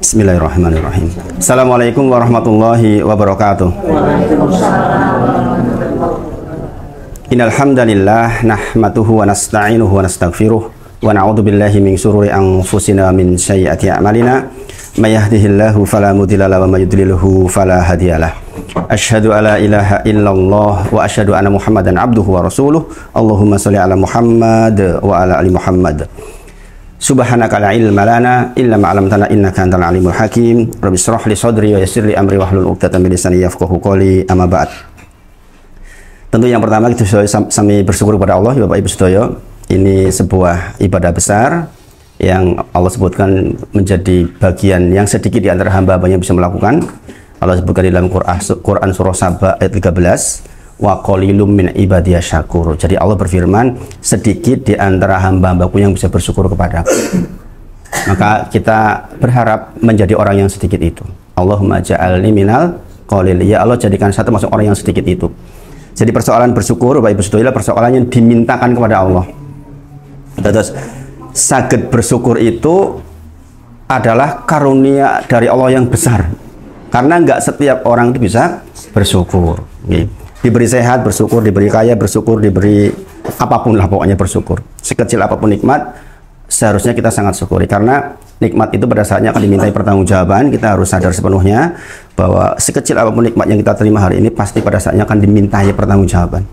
Bismillahirrahmanirrahim. Assalamualaikum warahmatullahi wabarakatuh. Innal hamdalillah nahmaduhu wa nasta'inuhu wa nastaghfiruh wa na'udzu billahi min shururi anfusina min sayyiati a'malina. May yahdihillahu fala mudilla lahu wa may yudlilhu fala hadiyalah. Asyhadu alla ilaha illallah wa asyhadu anna Muhammadan abduhu wa rasuluh. Allahumma shalli ala Muhammad wa ala ali Muhammad. Subhanaka la ilma lana illa ma 'allamtana innaka antal alimul hakim. Rabbi shrah li sadri wa yassir li amri wahlul 'uqdatam min lisani yafqahu qawli. Amma ba'd. Tentu yang pertama kita kami bersyukur kepada Allah, Bapak Ibu sedaya. Ini sebuah ibadah besar yang Allah sebutkan menjadi bagian yang sedikit di antara hamba-hambanya bisa melakukan. Allah sebutkan di dalam Quran surah Saba ayat 13. Wa qalilum min ibadiyasy syakur. Jadi Allah berfirman, sedikit di antara hamba-hambaku yang bisa bersyukur kepadaku. Maka kita berharap menjadi orang yang sedikit itu. Allahumma ja'alni minal qalil. Ya Allah, jadikan satu masuk orang yang sedikit itu. Jadi persoalan bersyukur Bapak Ibu saudara, persoalan yang dimintakan kepada Allah. Terus saged bersyukur itu adalah karunia dari Allah yang besar. Karena nggak setiap orang itu bisa bersyukur. Diberi sehat bersyukur, diberi kaya bersyukur, diberi apapun lah pokoknya bersyukur. Sekecil apapun nikmat seharusnya kita sangat syukuri, karena nikmat itu pada saatnya akan dimintai pertanggungjawaban. Kita harus sadar sepenuhnya bahwa sekecil apapun nikmat yang kita terima hari ini pasti pada saatnya akan dimintai pertanggungjawaban.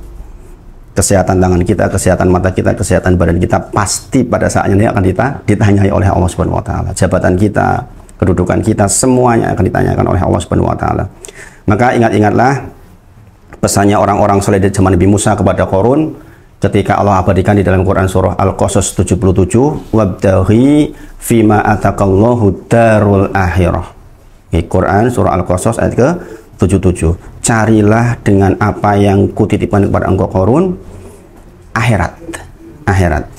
Kesehatan tangan kita, kesehatan mata kita, kesehatan badan kita pasti pada saatnya ini akan ditanyai oleh Allah Subhanahu wa taala. Jabatan kita, kedudukan kita, semuanya akan ditanyakan oleh Allah Subhanahu wa taala. Maka ingat-ingatlah pesannya orang-orang soleh di zaman Nabi Musa kepada Qarun ketika Allah abadikan di dalam Quran surah Al-Qasas 77, wabtaghi fima atakallahu darul akhirah. Quran surah Al-Qasas ayat ke-77. Carilah dengan apa yang kutitipkan kepada engkau Qarun, akhirat. Akhirat.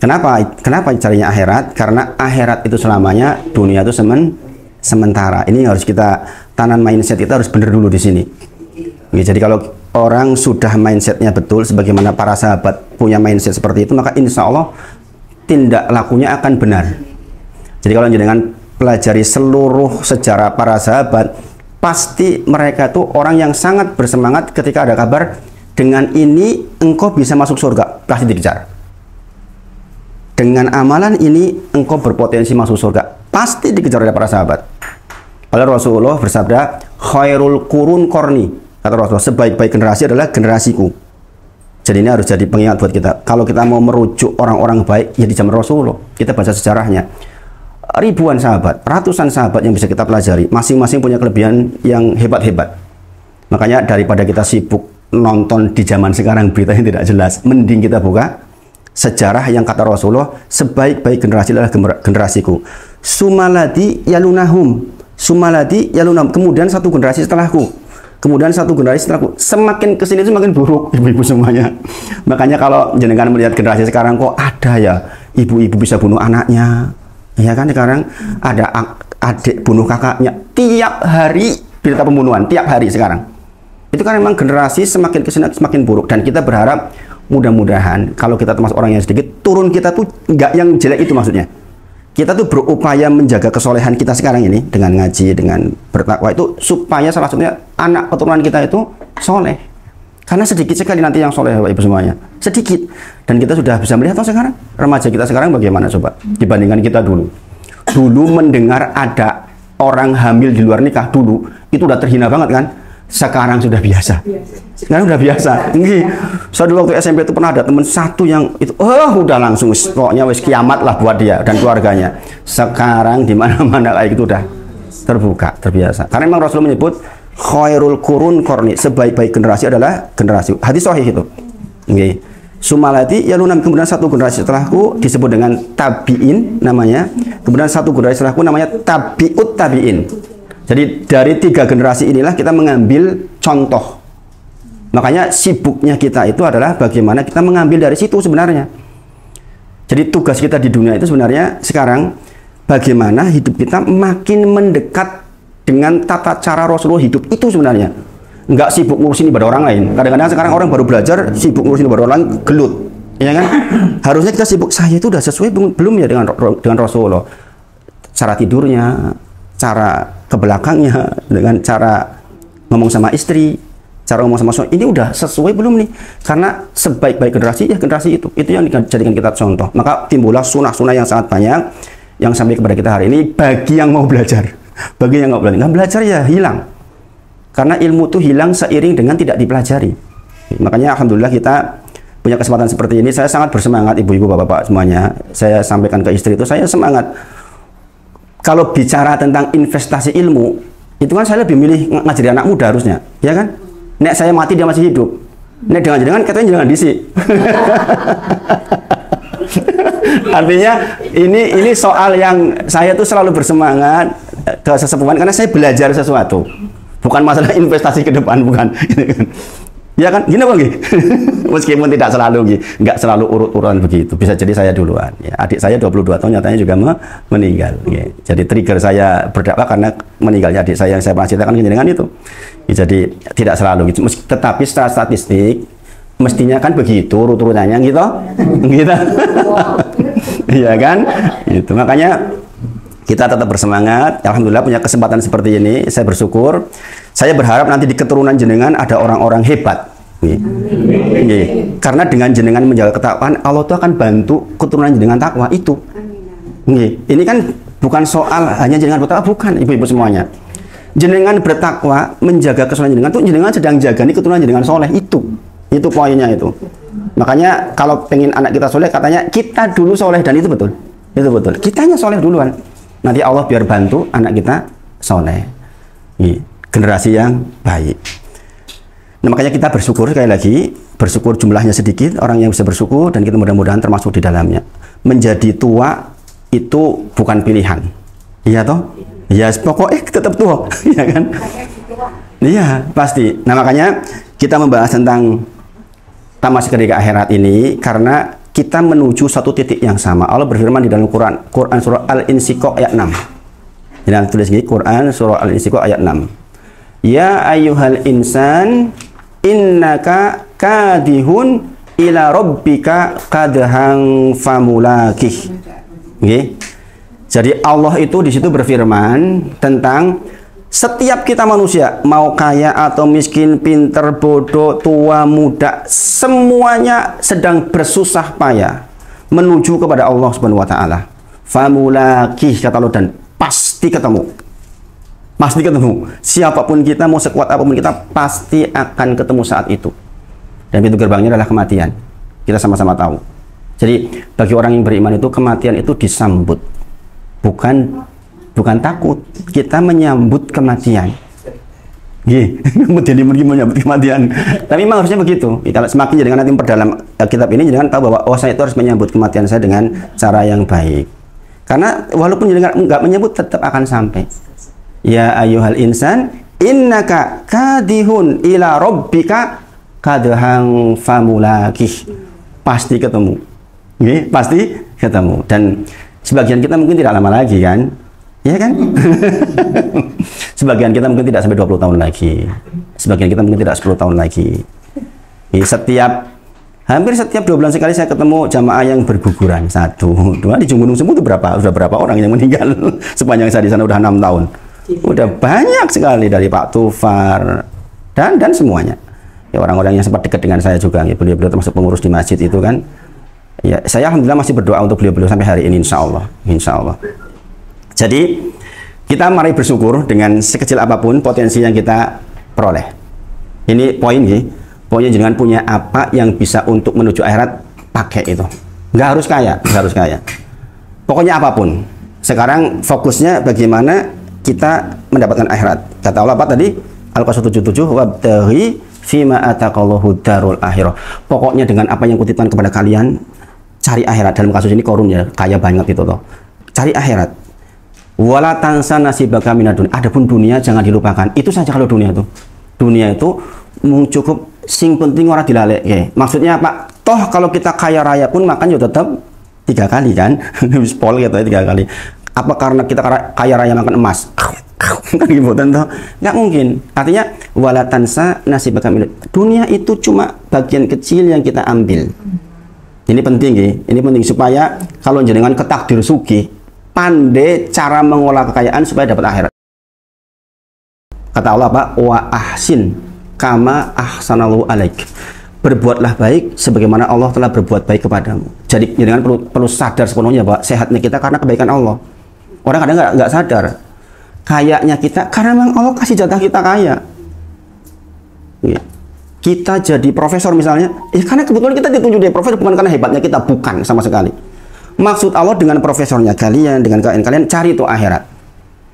Kenapa carinya akhirat? Karena akhirat itu selamanya, dunia itu sementara. Ini harus kita tanam mindset, kita harus benar dulu di sini. Jadi kalau orang sudah mindsetnya betul, sebagaimana para sahabat punya mindset seperti itu, maka insya Allah tindak lakunya akan benar. Jadi kalau dengan pelajari seluruh sejarah para sahabat, pasti mereka itu orang yang sangat bersemangat ketika ada kabar dengan ini engkau bisa masuk surga, pasti dikejar. Dengan amalan ini engkau berpotensi masuk surga, pasti dikejar oleh para sahabat. Oleh Rasulullah bersabda, khairul qurun qarni. Kata Rasulullah, sebaik-baik generasi adalah generasiku. Jadi ini harus jadi pengingat buat kita. Kalau kita mau merujuk orang-orang baik, ya di zaman Rasulullah. Kita baca sejarahnya. Ribuan sahabat, ratusan sahabat yang bisa kita pelajari. Masing-masing punya kelebihan yang hebat-hebat. Makanya daripada kita sibuk nonton di zaman sekarang berita yang tidak jelas, mending kita buka sejarah yang kata Rasulullah, sebaik-baik generasi adalah generasiku. Sumaladi yalunahum. Sumaladi yalunahum. Kemudian satu generasi setelahku. Kemudian satu generasi setelahku. Semakin kesini semakin buruk ibu-ibu semuanya. Makanya kalau jenengan melihat generasi sekarang, kok ada ya ibu-ibu bisa bunuh anaknya, ya kan? Sekarang ada adik bunuh kakaknya. Tiap hari berita pembunuhan, tiap hari sekarang. Itu kan memang generasi semakin kesini semakin buruk. Dan kita berharap mudah-mudahan kalau kita termasuk orang yang sedikit, turun kita tuh nggak yang jelek itu maksudnya. Kita tuh berupaya menjaga kesolehan kita sekarang ini dengan ngaji, dengan bertakwa itu supaya salah satunya anak keturunan kita itu soleh. Karena sedikit sekali nanti yang soleh, Bapak Ibu semuanya. Sedikit. Dan kita sudah bisa melihat sekarang remaja kita sekarang bagaimana coba dibandingkan kita dulu. Dulu mendengar ada orang hamil di luar nikah dulu itu udah terhina banget kan. Sekarang sudah biasa. Sekarang sudah biasa. Saya dulu waktu SMP itu pernah ada teman satu yang itu, udah langsung pokoknya wis kiamat lah buat dia dan keluarganya. Sekarang di mana-mana kayak gitu udah terbuka, terbiasa. Karena memang Rasulullah menyebut khairul qurun qarni, sebaik-baik generasi adalah generasi. Hadis sahih itu. Sumalati yalunam, kemudian satu generasi setelahku disebut dengan tabi'in namanya. Kemudian satu generasi setelahku namanya tabi'ut tabi'in. Jadi dari 3 generasi inilah kita mengambil contoh. Makanya sibuknya kita itu adalah bagaimana kita mengambil dari situ sebenarnya. Jadi tugas kita di dunia itu sebenarnya sekarang bagaimana hidup kita makin mendekat dengan tata cara Rasulullah hidup itu sebenarnya. Nggak sibuk ngurusin ibadah orang lain. Kadang-kadang sekarang orang baru belajar sibuk ngurusin ibadah orang lain, gelut. Ya kan? Harusnya kita sibuk, saya itu udah sesuai belum ya dengan Rasulullah. Cara tidurnya, cara ke belakangnya, dengan cara ngomong sama istri, cara ngomong sama suami, ini udah sesuai belum nih? Karena sebaik-baik generasi ya generasi itu yang dijadikan kita contoh. Maka timbullah sunnah-sunnah yang sangat banyak yang sampai kepada kita hari ini bagi yang mau belajar. Bagi yang nggak belajar ya hilang. Karena ilmu itu hilang seiring dengan tidak dipelajari. Makanya alhamdulillah kita punya kesempatan seperti ini. Saya sangat bersemangat ibu-ibu, bapak-bapak semuanya. Saya sampaikan ke istri itu, saya semangat. Kalau bicara tentang investasi ilmu, itu kan saya lebih milih ngajari anak muda harusnya, ya kan? Nek saya mati dia masih hidup. Nek jangan katanya jangan disi. Artinya ini soal yang saya tuh selalu bersemangat ke sesepuhan karena saya belajar sesuatu. Bukan masalah investasi ke depan, bukan. Ya kan, gini bang, meskipun tidak selalu, nggak selalu urut-urutan begitu. Bisa jadi saya duluan. Ya, adik saya 22 tahun nyatanya juga meninggal. Ya. Jadi trigger saya berdakwah karena meninggalnya adik saya yang saya pernah ceritakan dengan itu. Ya, jadi tidak selalu gitu. Tetapi secara statistik mestinya kan begitu urut-urutannya gitu, gitu. Iya kan? Itu makanya kita tetap bersemangat. Alhamdulillah punya kesempatan seperti ini. Saya bersyukur. Saya berharap nanti di keturunan jenengan ada orang-orang hebat. Karena dengan jenengan menjaga ketakwaan, Allah itu akan bantu keturunan jenengan takwa itu. Ini kan bukan soal hanya jenengan bertakwa, bukan ibu-ibu semuanya. Jenengan bertakwa, menjaga kesolehan jenengan itu jenengan sedang jaga nih keturunan jenengan soleh itu. Itu poinnya itu. Makanya kalau pengen anak kita soleh, katanya kita dulu soleh, dan itu betul. Itu betul. Kitanya soleh duluan. Nanti Allah biar bantu anak kita soleh. Generasi yang baik. Nah, makanya kita bersyukur sekali lagi. Bersyukur jumlahnya sedikit, orang yang bisa bersyukur, dan kita mudah-mudahan termasuk di dalamnya. Menjadi tua itu bukan pilihan. Iya toh? Ya pokoknya tetap tua. Iya kan? Iya, pasti. Nah, makanya kita membahas tentang tamas ketika akhirat ini karena kita menuju satu titik yang sama. Allah berfirman di dalam Quran surah Al-Insyiqaq ayat 6. Jangan tulis gini, Quran surah Al-Insyiqaq ayat 6. Ya ayyuhal insan innaka kadihun ila rabbika kadhan famulakih. Okay. Jadi Allah itu di situ berfirman tentang setiap kita manusia, mau kaya atau miskin, pinter, bodoh, tua, muda, semuanya sedang bersusah payah menuju kepada Allah Subhanahu wa taala. Famulakih kata Allah, dan pasti ketemu. Pasti ketemu. Siapapun kita, mau sekuat apapun kita, pasti akan ketemu saat itu. Dan pintu gerbangnya adalah kematian. Kita sama-sama tahu. Jadi bagi orang yang beriman itu kematian itu disambut. Bukan takut, kita menyambut kematian. Kemudian menyambut kematian. Tapi memang harusnya begitu. Kalau semakin jangan nanti perdalam kitab ini, jangan tahu bahwa saya itu harus menyambut kematian saya dengan cara yang baik. Karena walaupun jangan nggak menyambut, tetap akan sampai. Ya ayyuhal insan innaka kadihun ila rabbika kadhan famulakih. Pasti ketemu. Pasti ketemu. Dan sebagian kita mungkin tidak lama lagi kan. Ya kan? Sebagian kita mungkin tidak sampai 20 tahun lagi. Sebagian kita mungkin tidak 10 tahun lagi. Hampir setiap 2 bulan sekali saya ketemu jamaah yang berguguran. 1, 2, di Gunung Semu itu sudah berapa orang yang meninggal sepanjang saya di sana udah 6 tahun. Udah banyak sekali dari Pak Tufar dan semuanya. Ya, orang-orang yang sempat dekat dengan saya juga. Ya, beliau-beliau termasuk pengurus di masjid itu kan. Ya, saya alhamdulillah masih berdoa untuk beliau-beliau sampai hari ini, insya Allah. Insya Allah. Jadi kita mari bersyukur dengan sekecil apapun potensi yang kita peroleh. Ini poin poinnya, jangan punya apa yang bisa untuk menuju akhirat, pakai itu. Nggak harus kaya, nggak harus kaya. Pokoknya apapun. Sekarang fokusnya bagaimana kita mendapatkan akhirat. Kata Allah apa tadi? Al-Qasas 77, wabtaghi fima ataqallahu darul akhirah. Pokoknya dengan apa yang kutitipkan kepada kalian, cari akhirat. Dalam kasus ini korun ya, kaya banget itu toh. Cari akhirat. Wala tansa nasibaka minad dunya. Adapun dunia jangan dilupakan. Itu saja kalau dunia itu. Dunia itu cukup sing penting ora dilalek. Maksudnya apa? Toh kalau kita kaya raya pun makan ya tetap 3 kali kan. Wis pol gitu ya 3 kali. Apa karena kita kaya raya makan emas? Kan gitu toh. Enggak mungkin. Artinya wala tansa nasibaka minad. Dunia itu cuma bagian kecil yang kita ambil. Ini penting Ini penting supaya kalau jenengan ketakdir sugih, pandai cara mengolah kekayaan supaya dapat akhirat. Kata Allah apa? Wa ahsin kama ahsanallahu alaik. Berbuatlah baik sebagaimana Allah telah berbuat baik kepadamu. Jadi jangan perlu sadar sepenuhnya bahwa sehatnya kita karena kebaikan Allah. Orang kadang nggak sadar. Kayaknya kita karena memang Allah kasih jatah kita kaya. Kita jadi profesor misalnya, karena kebetulan kita ditunjuk jadi profesor, bukan karena hebatnya kita, bukan sama sekali. Maksud Allah dengan profesornya kalian, dengan kekayaan kalian, cari itu akhirat.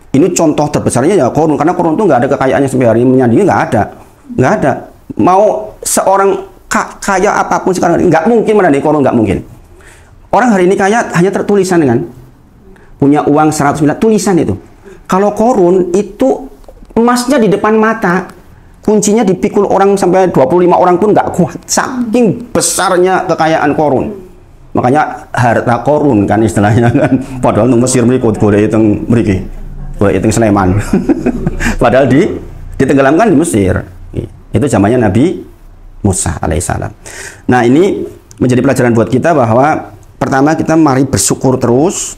Ini contoh terbesarnya ya Qarun, karena Qarun itu nggak ada kekayaannya sampai hari ini menyandingi, nggak ada. Mau seorang kaya apapun sekarang nggak mungkin menandingi Qarun, nggak mungkin. Orang hari ini kaya hanya tertulisan kan, punya uang 100 miliar, tulisan itu. Kalau Qarun itu emasnya di depan mata, kuncinya dipikul orang sampai 25 orang pun nggak kuat, saking besarnya kekayaan Qarun. Makanya harta Qarun kan istilahnya kan, padahal nang Mesir mriki boleh hitung mriki, boleh hitung Sleman. Padahal ditenggelamkan di Mesir. Itu zamannya Nabi Musa alaihissalam. Nah, ini menjadi pelajaran buat kita bahwa pertama kita mari bersyukur terus.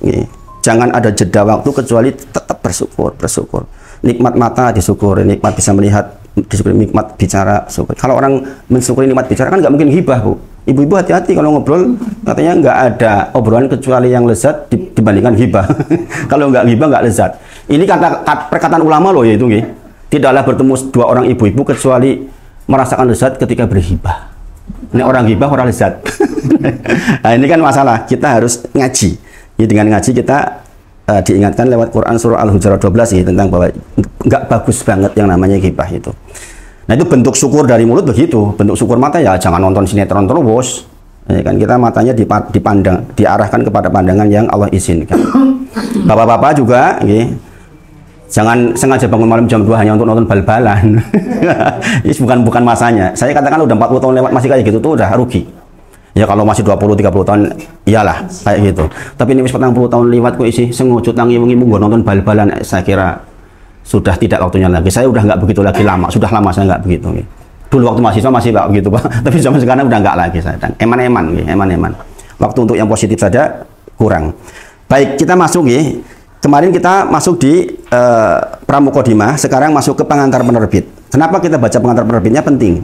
Jangan ada jeda waktu kecuali tetap bersyukur. Nikmat mata disyukuri, nikmat bisa melihat disyukuri, nikmat bicara syukur. Kalau orang mensyukuri nikmat bicara kan nggak mungkin hibah, Bu. Ibu-ibu hati-hati kalau ngobrol, katanya nggak ada obrolan kecuali yang lezat dibandingkan hibah. Kalau nggak hibah nggak lezat. Ini perkataan ulama loh ya itu. Tidaklah bertemu dua orang ibu-ibu kecuali merasakan lezat ketika berhibah. Ini orang hibah orang lezat. Nah, ini kan masalah. Kita harus ngaji. Dengan ngaji kita diingatkan lewat Quran surah Al-Hujurat 12 ya, tentang bahwa nggak bagus banget yang namanya hibah itu. Nah, itu bentuk syukur dari mulut begitu. Bentuk syukur mata ya jangan nonton sinetron terus. Ya kan, kita matanya dipandang, diarahkan kepada pandangan yang Allah izinkan. Bapak-bapak juga, jangan sengaja bangun malam jam 2 hanya untuk nonton bal-balan. Ini bukan masanya. Saya katakan udah 40 tahun lewat masih kayak gitu tuh udah rugi. Ya kalau masih 20-30 tahun iyalah kayak gitu. Tapi ini 40 tahun lewat kok isi sengucut tangi wengi gua nonton bal-balan, saya kira sudah tidak waktunya lagi. Saya udah nggak begitu lagi lama, sudah lama saya nggak begitu. Dulu waktu mahasiswa masih Pak begitu Pak. Tapi zaman sekarang udah nggak lagi saya. Eman-eman. Waktu untuk yang positif saja kurang. Baik, kita masuk Kemarin kita masuk di Pramukodimah, sekarang masuk ke pengantar penerbit. Kenapa kita baca pengantar penerbitnya penting?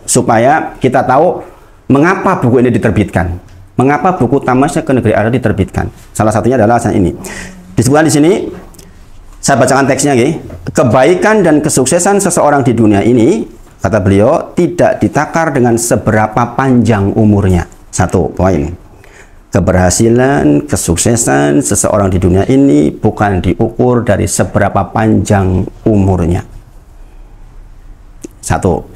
Supaya kita tahu mengapa buku ini diterbitkan? Mengapa buku Tamasya ke Negeri Arab diterbitkan? Salah satunya adalah alasan ini. Disebutkan di sini, saya bacakan teksnya, kebaikan dan kesuksesan seseorang di dunia ini, kata beliau, tidak ditakar dengan seberapa panjang umurnya. Satu poin. Keberhasilan, kesuksesan seseorang di dunia ini bukan diukur dari seberapa panjang umurnya. Satu.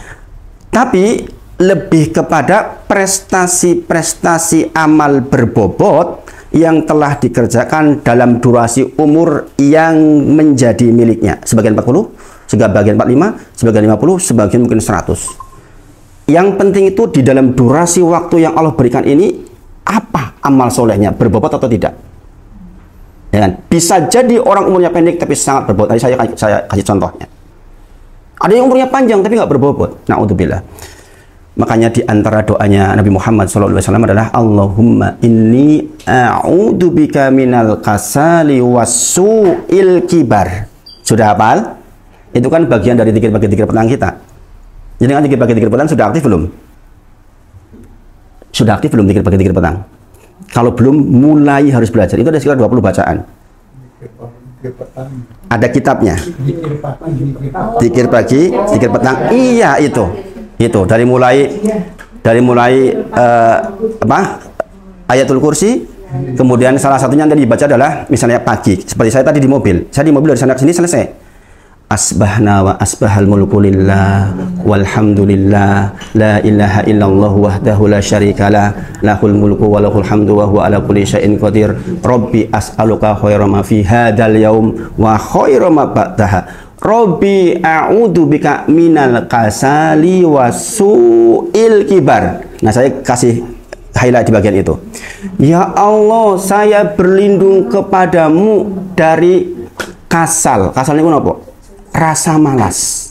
Tapi lebih kepada prestasi-prestasi amal berbobot yang telah dikerjakan dalam durasi umur yang menjadi miliknya. Sebagian 40, sebagian 45, sebagian 50, sebagian mungkin 100. Yang penting itu di dalam durasi waktu yang Allah berikan ini, apa amal solehnya, berbobot atau tidak? Ya kan? Bisa jadi orang umurnya pendek tapi sangat berbobot. Tadi saya kasih contohnya. Ada yang umurnya panjang tapi nggak berbobot. Na'udzubillah. Makanya di antara doanya Nabi Muhammad SAW adalah Allahumma inni a'udzubika minal kasali wassu'il kibar. Sudah hafal? Itu kan bagian dari zikir-zikir petang kita. Jadi kan zikir-zikir petang sudah aktif belum? Sudah aktif belum zikir petang? Kalau belum, mulai harus belajar. Itu ada sekitar 20 bacaan. Ada kitabnya. Zikir pagi, zikir petang. Iya itu. Itu dari mulai ayatul kursi, kemudian salah satunya yang tadi dibaca adalah misalnya pagi, seperti saya tadi di mobil. Saya di mobil dari sana ke sini selesai. Asbahna wa asbahal mulku lillah walhamdulillah la ilaha illallah wahdahu la syarikalah lahul mulku wa lahul hamdu wa huwa ala kulli syai'in qadir. Rabbi as'aluka khairan ma fi hadzal yaum wa khairan ma ba'daha. Rabbi a'udzubika minal kasali wasu'il kibar. Nah, saya kasih highlight di bagian itu. Ya Allah, saya berlindung kepadamu dari kasal. Kasal itu apa? Rasa malas.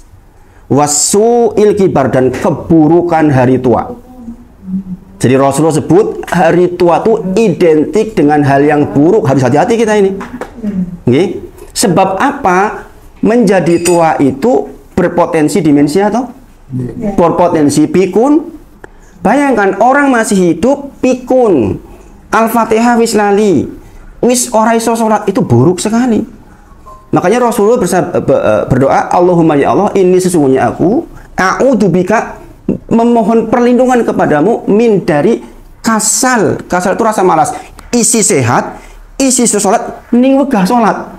Wasu'il kibar, dan keburukan hari tua. Jadi Rasulullah sebut hari tua itu identik dengan hal yang buruk. Harus hati-hati kita ini. Okay? Sebab apa? Menjadi tua itu berpotensi demensia atau berpotensi pikun. Bayangkan orang masih hidup pikun, Al-Fatihah wis lali, wis ora iso salat, itu buruk sekali. Makanya Rasulullah berdoa, Allahumma ya Allah, ini sesungguhnya aku a'udzubika, memohon perlindungan kepadamu min dari kasal. Kasal itu rasa malas. Isi sehat, isi salat ning wegah salat.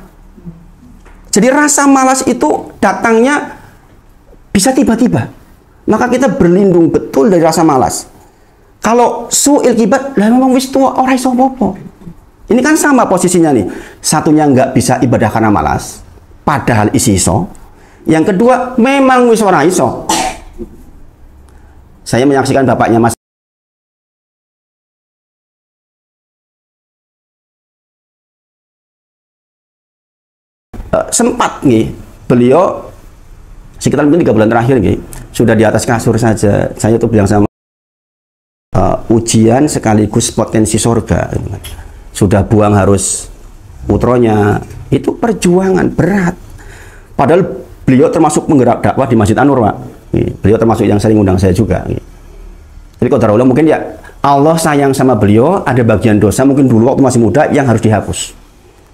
Jadi rasa malas itu datangnya bisa tiba-tiba. Maka kita berlindung betul dari rasa malas. Kalau su'il kibat, lah memang wis tua ora iso apa-apa. Ini kan sama posisinya nih. Satunya nggak bisa ibadah karena malas, padahal isi iso. Yang kedua, memang wis ora iso. Saya menyaksikan bapaknya Mas sempat nih, beliau sekitar mungkin 3 bulan terakhir nih, sudah di atas kasur saja. Saya tuh bilang sama ujian sekaligus potensi surga. Sudah buang harus putronya, itu perjuangan berat. Padahal beliau termasuk penggerak dakwah di Masjid An-Nur, Pak. Beliau termasuk yang sering undang saya juga. Jadi qadarullah mungkin ya Allah sayang sama beliau, ada bagian dosa mungkin dulu waktu masih muda yang harus dihapus.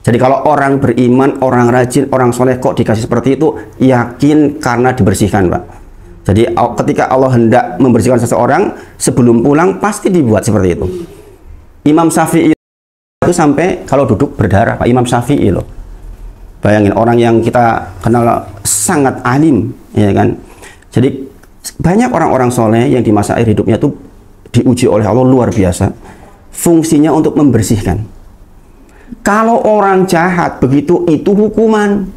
Jadi kalau orang beriman, orang rajin, orang soleh kok dikasih seperti itu, yakin karena dibersihkan, Pak. Jadi ketika Allah hendak membersihkan seseorang, sebelum pulang pasti dibuat seperti itu. Imam Syafi'i itu sampai kalau duduk berdarah, Pak. Imam Syafi'i loh. Bayangin, orang yang kita kenal sangat alim, ya kan. Jadi banyak orang-orang soleh yang di masa akhir hidupnya itu diuji oleh Allah luar biasa. Fungsinya untuk membersihkan. Kalau orang jahat begitu, itu hukuman.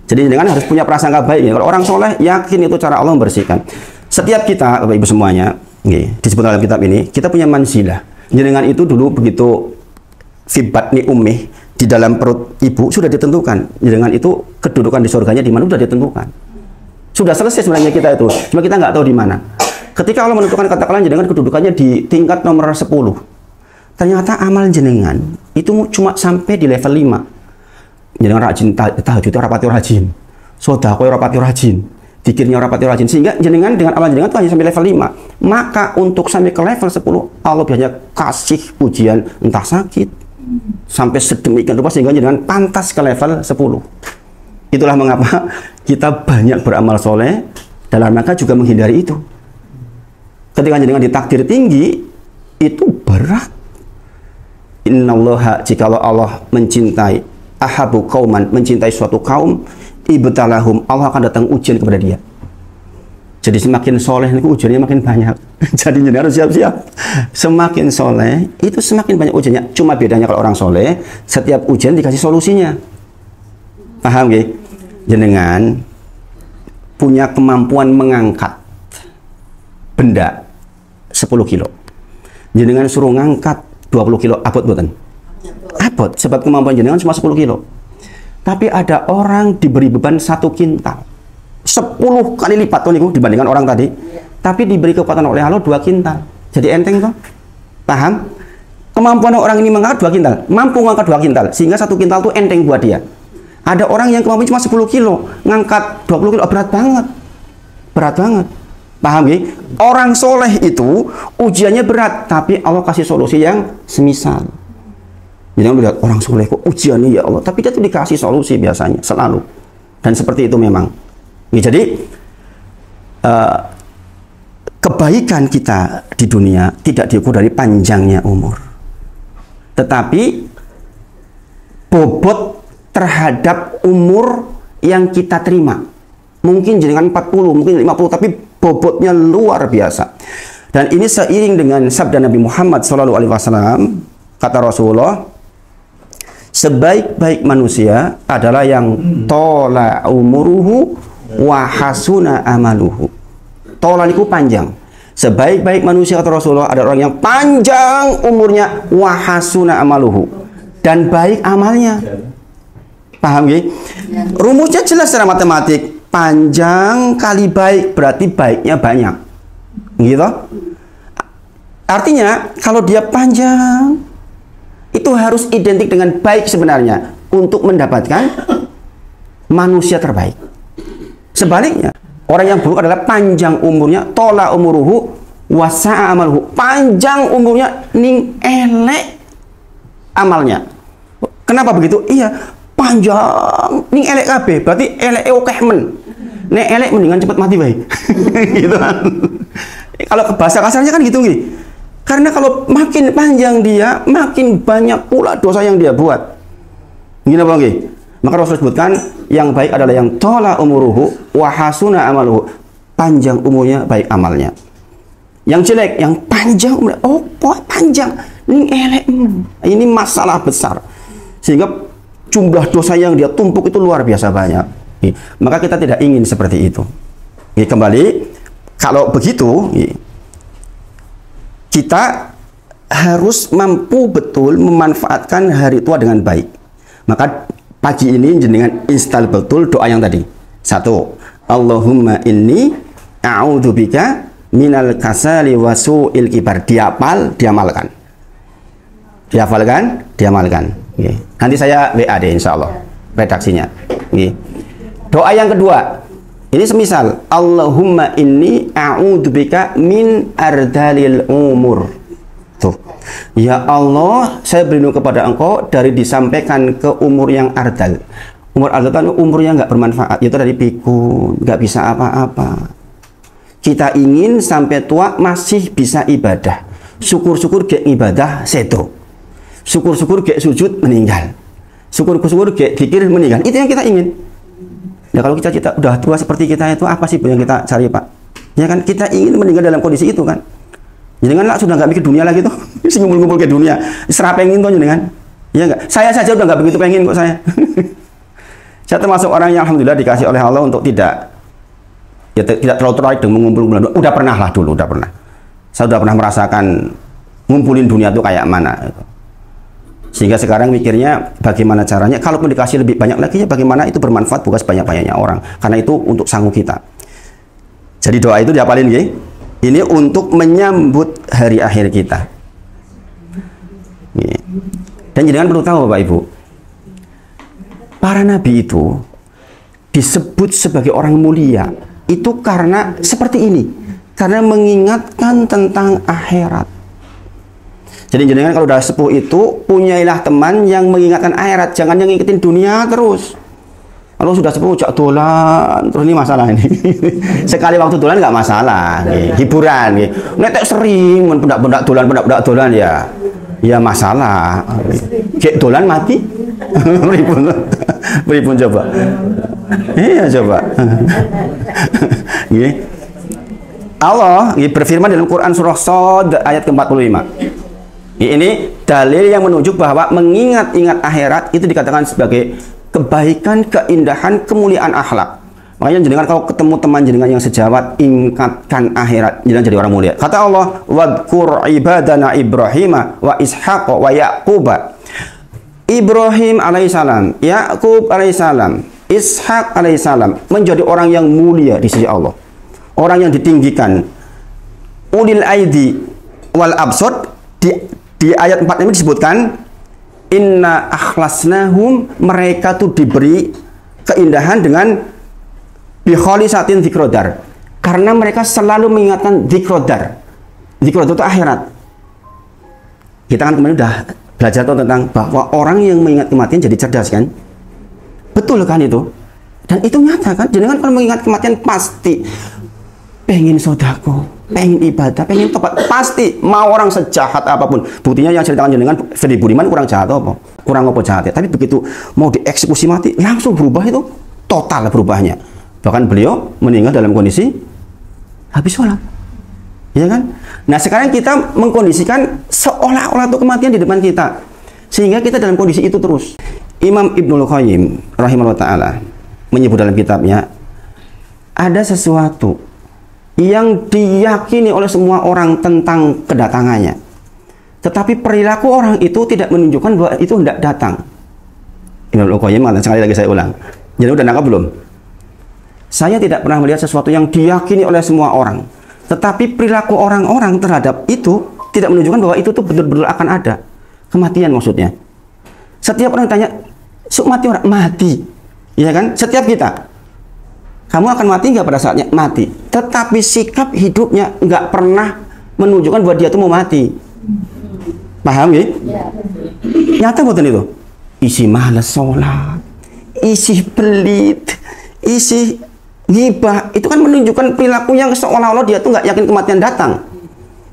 Jadi dengan harus punya prasangka baik ya. Kalau orang soleh yakin itu cara Allah membersihkan. Setiap kita, Bapak Ibu semuanya, disebut dalam kitab ini, kita punya manzilah. Dengan itu dulu begitu fibatni ummih, di dalam perut ibu sudah ditentukan. Dengan itu kedudukan di surganya di mana sudah ditentukan. Sudah selesai sebenarnya kita itu. Cuma kita nggak tahu di mana. Ketika Allah menentukan katakanlah dengan kedudukannya di tingkat nomor 10. Ternyata amal jenengan itu cuma sampai di level 5. Jenengan rajin tahajud rapati rajin, sedekah rapati rajin, zikirnya rapati rajin, sehingga jenengan dengan amal jenengan itu hanya sampai level 5. Maka untuk sampai ke level 10 Allah biasanya kasih ujian, entah sakit sampai sedemikian rupa sehingga jenengan pantas ke level 10. Itulah mengapa kita banyak beramal soleh dalam rangka juga menghindari itu. Ketika jenengan ditakdir tinggi itu berat. Innallaha, jikalau Allah mencintai ahabu kauman, mencintai suatu kaum, ibtalahum, Allah akan datang ujian kepada dia. Jadi semakin soleh itu ujiannya makin banyak. Jadi jadi harus siap-siap. Semakin soleh itu semakin banyak ujiannya. Cuma bedanya kalau orang soleh, setiap ujian dikasih solusinya. Paham gak? Jenengan punya kemampuan mengangkat benda 10 kilo. Jenengan suruh ngangkat 20 kilo, abot buatan? Abot, sebab kemampuan jenengan cuma 10 kilo. Tapi ada orang diberi beban 1 kintal, 10 kali lipat tuh dibandingkan orang tadi. Tapi diberi kekuatan oleh Allah 2 kintal. Jadi enteng toh? Paham? Kemampuan orang ini mengangkat 2 kintal, mampu mengangkat 2 kintal, sehingga 1 kintal itu enteng buat dia. Ada orang yang kemampuan cuma 10 kilo, ngangkat 20 kilo, berat banget. Berat banget. Paham ya? Orang soleh itu ujiannya berat, tapi Allah kasih solusi yang semisal. Jadi melihat orang soleh kok ujiannya ya Allah, tapi dia tuh dikasih solusi biasanya, selalu. Dan seperti itu memang. Ya, jadi kebaikan kita di dunia tidak diukur dari panjangnya umur, tetapi bobot terhadap umur yang kita terima. Mungkin jenengan 40, mungkin 50, tapi bobotnya luar biasa. Dan ini seiring dengan sabda Nabi Muhammad SAW, kata Rasulullah, sebaik-baik manusia adalah yang tola umuruhu wa hasuna amaluhu. Tola itu panjang. Sebaik-baik manusia, kata Rasulullah, ada orang yang panjang umurnya wa hasuna amaluhu, dan baik amalnya. Paham ya? Rumusnya jelas secara matematik. Panjang kali baik berarti baiknya banyak. Gitu. Artinya kalau dia panjang itu harus identik dengan baik sebenarnya untuk mendapatkan manusia terbaik. Sebaliknya, orang yang buruk adalah panjang umurnya, tola umuruhu wasa'a amaluhu. Panjang umurnya ning elek amalnya. Kenapa begitu? Iya, panjang ning elek kabeh, berarti elek akeh men. Nek elek mendingan cepet mati baik. Gitu kan. Kalau ke bahasa kasarnya kan gitu nih. Karena kalau makin panjang dia, makin banyak pula dosa yang dia buat. Gini apa lagi? Maka Rasul sebutkan yang baik adalah yang tola umuruhu wa hasuna amaluhu. Panjang umurnya, baik amalnya. Yang jelek, yang panjang umurnya, oh kok panjang, ini elek. Ini masalah besar. Sehingga jumlah dosa yang dia tumpuk itu luar biasa banyak. Maka kita tidak ingin seperti itu. Kembali, kalau begitu, kita harus mampu betul memanfaatkan hari tua dengan baik. Maka pagi ini jenengan install betul doa yang tadi. 1. Allahumma inni a'udzubika minal kasali wa su'il kibar. Dihafal, diamalkan. Dihafalkan, diamalkan. Nanti saya WA deh insyaallah redaksinya. Doa yang kedua. Ini semisal Allahumma inni a'udzubika min ardalil umur. Tuh. Ya Allah, saya berlindung kepada Engkau dari disampaikan ke umur yang ardal. Umur ardal kan umur yang nggak bermanfaat. Itu dari pikun, nggak bisa apa-apa. Kita ingin sampai tua masih bisa ibadah. Syukur-syukur gek ibadah seto. Syukur-syukur gek sujud meninggal. Syukur-syukur gek zikir meninggal. Itu yang kita ingin. Ya kalau kita udah tua seperti kita itu apa sih yang kita cari Pak? Ya kan kita ingin meninggal dalam kondisi itu kan. Jangan lah sudah nggak mikir dunia lagi tuh, ngumpul-ngumpul ke dunia, serap pengen tuh jangan. Ya enggak. Saya saja udah nggak begitu pengen kok saya. Saya termasuk orang yang alhamdulillah dikasih oleh Allah untuk tidak terlalu tertarik dengan mengumpul. Udah pernah lah dulu, udah pernah. Saya udah pernah merasakan ngumpulin dunia itu kayak mana. Gitu. Sehingga sekarang mikirnya bagaimana caranya, kalaupun dikasih lebih banyak lagi ya bagaimana itu bermanfaat bukan sebanyak-banyaknya orang. Karena itu untuk sanggup kita. Jadi doa itu dihafalin ya. Ini untuk menyambut hari akhir kita. Dan jangan perlu tahu Bapak Ibu, para nabi itu disebut sebagai orang mulia itu karena seperti ini. Karena mengingatkan tentang akhirat. Jadi jenengan kalau udah sepuh itu punyailah teman yang mengingatkan akhirat, jangan yang ngikutin dunia terus. Kalau sudah sepuh jak dolan, terus ini masalah ini. Sekali waktu dolan nggak masalah, hiburan. Nek sering pendak-pendak dolan ya masalah. Kayak dolan mati, beripun coba. Iya coba. Allah berfirman dalam Quran surah Shad ayat ke-45. Ini dalil yang menunjuk bahwa mengingat-ingat akhirat itu dikatakan sebagai kebaikan, keindahan, kemuliaan akhlak. Makanya jenengan kalau ketemu teman jenengan yang sejawat, ingatkan akhirat, jenengan jadi orang mulia. Kata Allah, wadkur ibadana Ibrahim wa Ishaq wa Yaqub. Ibrahim alaihissalam, Yaqub alaihissalam, Ishaq alaihissalam menjadi orang yang mulia di sisi Allah. Orang yang ditinggikan. Ulil aidi wal absod di ayat 4 ini disebutkan inna akhlasnahum, mereka tuh diberi keindahan dengan bikholisatin dzikrodar, karena mereka selalu mengingatkan dzikrodar. Dzikrodar itu akhirat. Kita kan kemarin udah belajar tentang bahwa orang yang mengingat kematian jadi cerdas kan. Betul kan itu? Dan itu nyata kan. Jangan kalau mengingat kematian pasti pengen sodako, pengen ibadah, pengen tobat, pasti mau orang sejahat apapun. Buktinya yang ceritakan jenengan Freddy Budiman kurang jahat apa? Kurang apa jahat ya? Tapi begitu mau dieksekusi mati langsung berubah, itu total berubahnya. Bahkan beliau meninggal dalam kondisi habis sholat. Ya kan? Nah sekarang kita mengkondisikan seolah-olah itu kematian di depan kita, sehingga kita dalam kondisi itu terus. Imam Ibnul Qayyim rahimahullah ta'ala menyebut dalam kitabnya, ada sesuatu yang diyakini oleh semua orang tentang kedatangannya, tetapi perilaku orang itu tidak menunjukkan bahwa itu hendak datang. Ibnul Qayyim mengatakan, sekali lagi saya ulang, jadi udah nangkap belum? Saya tidak pernah melihat sesuatu yang diyakini oleh semua orang, tetapi perilaku orang-orang terhadap itu tidak menunjukkan bahwa itu tuh betul-betul akan ada kematian maksudnya. Setiap orang tanya, mati orang? Mati. Ya kan? Setiap kita. Kamu akan mati nggak pada saatnya? Mati. Tetapi sikap hidupnya nggak pernah menunjukkan bahwa dia tuh mau mati. Paham ya? Nyata betul itu. Isi malas sholat, isi pelit, isi ghibah, itu kan menunjukkan perilaku yang seolah-olah dia tuh nggak yakin kematian datang.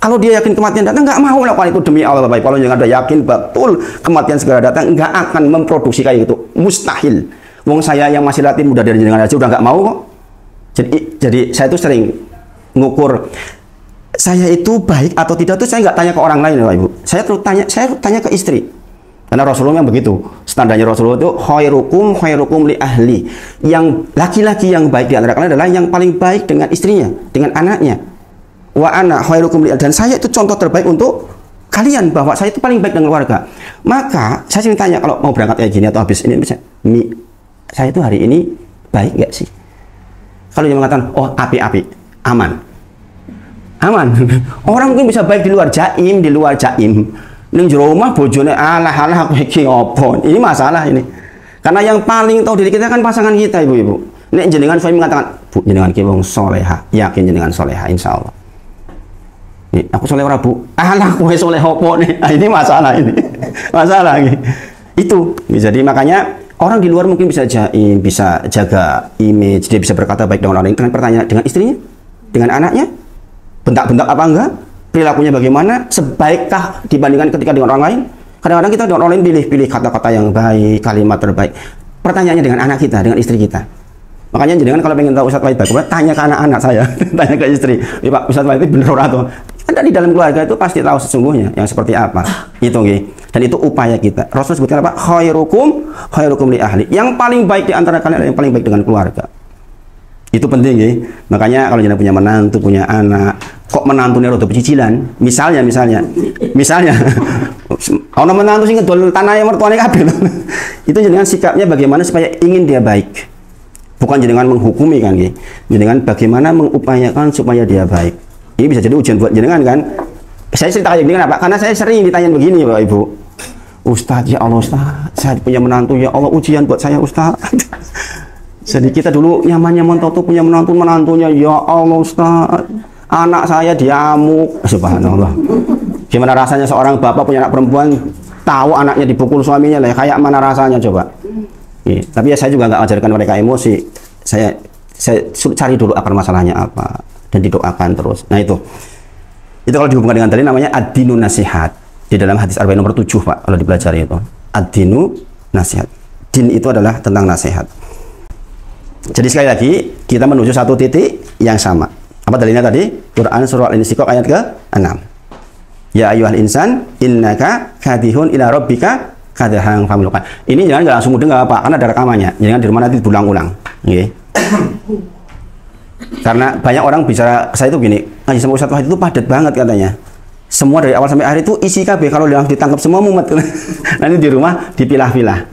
Kalau dia yakin kematian datang, nggak mau melakukan itu demi Allah, Bapak. Kalau yang ada yakin betul kematian segera datang, nggak akan memproduksi kayak gitu. Mustahil. Wong saya yang masih latih muda dari jenengan aja udah nggak mau kok. Jadi saya tuh sering ngukur saya itu baik atau tidak tuh saya nggak tanya ke orang lain, Bapak Ibu. Saya tanya ke istri. Karena Rasulullah yang begitu. Standarnya Rasulullah itu khairukum li ahli. Yang laki-laki yang baik di antara kalian adalah yang paling baik dengan istrinya, dengan anaknya. Wa ana khairukum li ahli. Dan saya itu contoh terbaik untuk kalian bahwa saya itu paling baik dengan keluarga. Maka saya sering tanya kalau mau berangkat kayak gini atau habis ini saya itu hari ini baik nggak sih? Kalau dia mengatakan oh api-api, aman. Orang mungkin bisa baik di luar jaim. Ning jero omah bojone alah aku iki opo. Ini masalah ini. Karena yang paling tahu diri kita kan pasangan kita, Ibu-ibu. Nek jenengan suami mengatakan, "Bu, jenengan ki wong soleha." Yakin jenengan soleha insyaallah. Nih, aku soleh ora, Bu. Alah kowe soleh opo nih? Nah, ini masalah ini. Masalah ini. Itu. Jadi makanya orang di luar mungkin bisa jaim, bisa jaga image, dia bisa berkata baik dengan orang lain dengan pertanyaan dengan istrinya, dengan anaknya. Bentak-bentak apa enggak? Perilakunya bagaimana, sebaikkah dibandingkan ketika dengan orang lain? Kadang-kadang kita dengan orang lain pilih kata-kata yang baik, kalimat terbaik. Pertanyaannya dengan anak kita, dengan istri kita. Makanya jangan kalau pengen tahu Ustadz Wahid baik, tanya ke anak-anak saya, tanya ke istri. Pak Ustadz Wahid bener atau? Kan di dalam keluarga itu pasti tahu sesungguhnya yang seperti apa. Itu nggih. Dan itu upaya kita. Rasul sebutkan apa? Khairukum li ahli. Yang paling baik di antara kalian adalah yang paling baik dengan keluarga. Itu penting ya. Makanya kalau jangan punya menantu, punya anak, kok menantunya rada pecicilan, misalnya ana menantu sing ngedol tanah yang mertuane kabeh. Itu jenengan sikapnya bagaimana supaya ingin dia baik. Bukan jenengan menghukumi kan nggih. Jenengan bagaimana mengupayakan supaya dia baik. Ini bisa jadi ujian buat jenengan kan. Saya cerita kayak gini kenapa? Karena saya sering ditanya begini, Bapak Ibu. Ustaz, ya Allah Ustaz, saya punya menantu, ya Allah ujian buat saya Ustaz. Jadi kita dulu nyaman-nyaman tahu punya menantunya, ya Allah Ustaz, anak saya diamuk, subhanallah. Gimana rasanya seorang bapak punya anak perempuan, tahu anaknya dipukul suaminya lah, kayak mana rasanya coba. Tapi ya saya juga nggak ajarkan mereka emosi. Saya cari dulu akar masalahnya apa dan didoakan terus. Nah itu kalau dihubungkan dengan dalil namanya ad-dinu nasihat. Di dalam hadis arba'in nomor 7 Pak, kalau dipelajari itu ad-dinu nasihat. Din itu adalah tentang nasihat. Jadi sekali lagi kita menuju satu titik yang sama. Apa dalilnya tadi? Quran surah Al-Insyiqaq ayat ke-6. Ya ayyuhal insan innaka kadihun ila rabbika kadahan famulukan. Ini jangan nggak langsung mudeng nggak apa, karena ada rekamannya. Jangan di rumah nanti diulang-ulang. Okay. Karena banyak orang bicara saya itu gini, ngaji sama Ustadz Wahid itu padat banget katanya. Semua dari awal sampai akhir itu isi KB. Kalau udah ditangkap semua mumet. Nanti di rumah dipilah-pilah.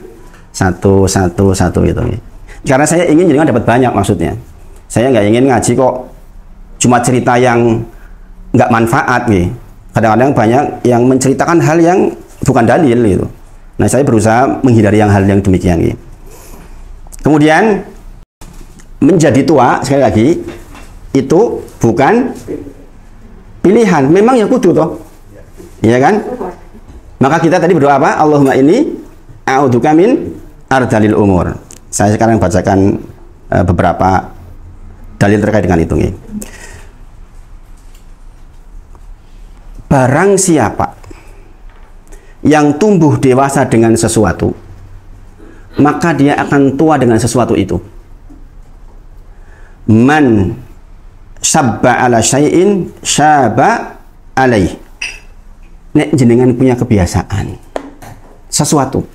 Satu gitu. Karena saya ingin jenengan dapat banyak maksudnya. Saya nggak ingin ngaji kok cuma cerita yang nggak manfaat nih. Kadang-kadang banyak yang menceritakan hal yang bukan dalil gitu. Nah saya berusaha menghindari hal yang demikian gitu. Kemudian menjadi tua sekali lagi itu bukan pilihan. Memang ya kudu toh, iya kan? Maka kita tadi berdoa apa? Allahumma inni a'udzubika min ardalil umur. Saya sekarang bacakan beberapa dalil terkait dengan itu. Barang siapa yang tumbuh dewasa dengan sesuatu, maka dia akan tua dengan sesuatu itu. Man syabba ala syai'in syaba alaih. Nek jenengan punya kebiasaan sesuatu,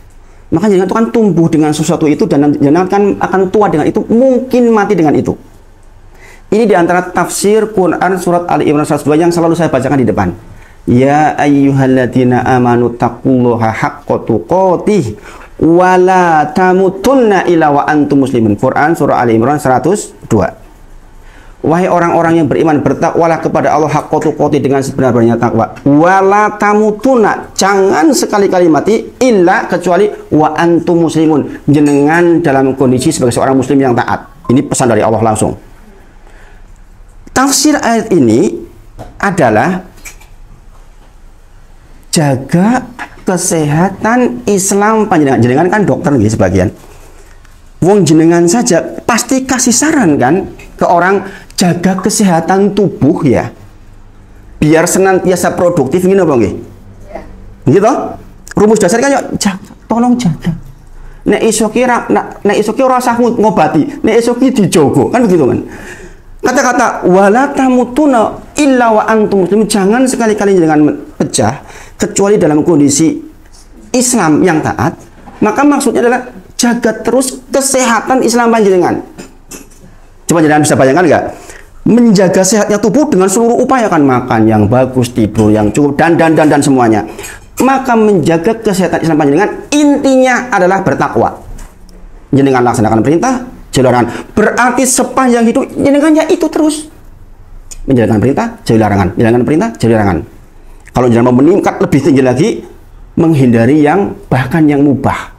maka jenengan itu kan tumbuh dengan sesuatu itu dan jenengan akan tua dengan itu, mungkin mati dengan itu. Ini diantara tafsir Quran surat Ali Imran 102 yang selalu saya bacakan di depan. Ya ayyuhalladzina amanu taqullaha haqqa tuqatih wa la tamutunna illa wa antum muslimun. Quran surah Ali Imran 102. Wahai orang-orang yang beriman, bertakwalah kepada Allah haqqa tuqatih dengan sebenar-benarnya takwa. Wala tamutuna, jangan sekali-kali mati illa kecuali wa antum muslimun, jenengan dalam kondisi sebagai seorang muslim yang taat. Ini pesan dari Allah langsung. Tafsir ayat ini adalah jaga kesehatan Islam panjenengan. Jenengan kan dokter nih sebagian. Wong jenengan saja pasti kasih saran kan ke orang, jaga kesehatan tubuh ya, biar senantiasa produktif gini apa nggih? Gitu. Rumus dasar kan jaga, tolong jaga. Nek iso kira, nek iso kira usah ngobati, nek iso ki dijogo, kan begitu kan. Kata-kata wala tamutuna illa wa antum muslimun, jangan sekali-kali jangan pecah kecuali dalam kondisi Islam yang taat. Maka maksudnya adalah jaga terus kesehatan Islam panjenengan. Coba jangan bisa bayangkan nggak? Menjaga sehatnya tubuh dengan seluruh upaya, kan makan yang bagus, tidur yang cukup, dan semuanya. Maka menjaga kesehatan Islam panjenengan intinya adalah bertakwa. Jenengan laksanakan perintah, jauhi larangan. Berarti sepanjang hidup jenengan ya itu terus menjalankan perintah, jauhi larangan, menjalankan perintah, jauhi larangan. Kalau jenengan mau meningkat lebih tinggi lagi, menghindari yang bahkan yang mubah.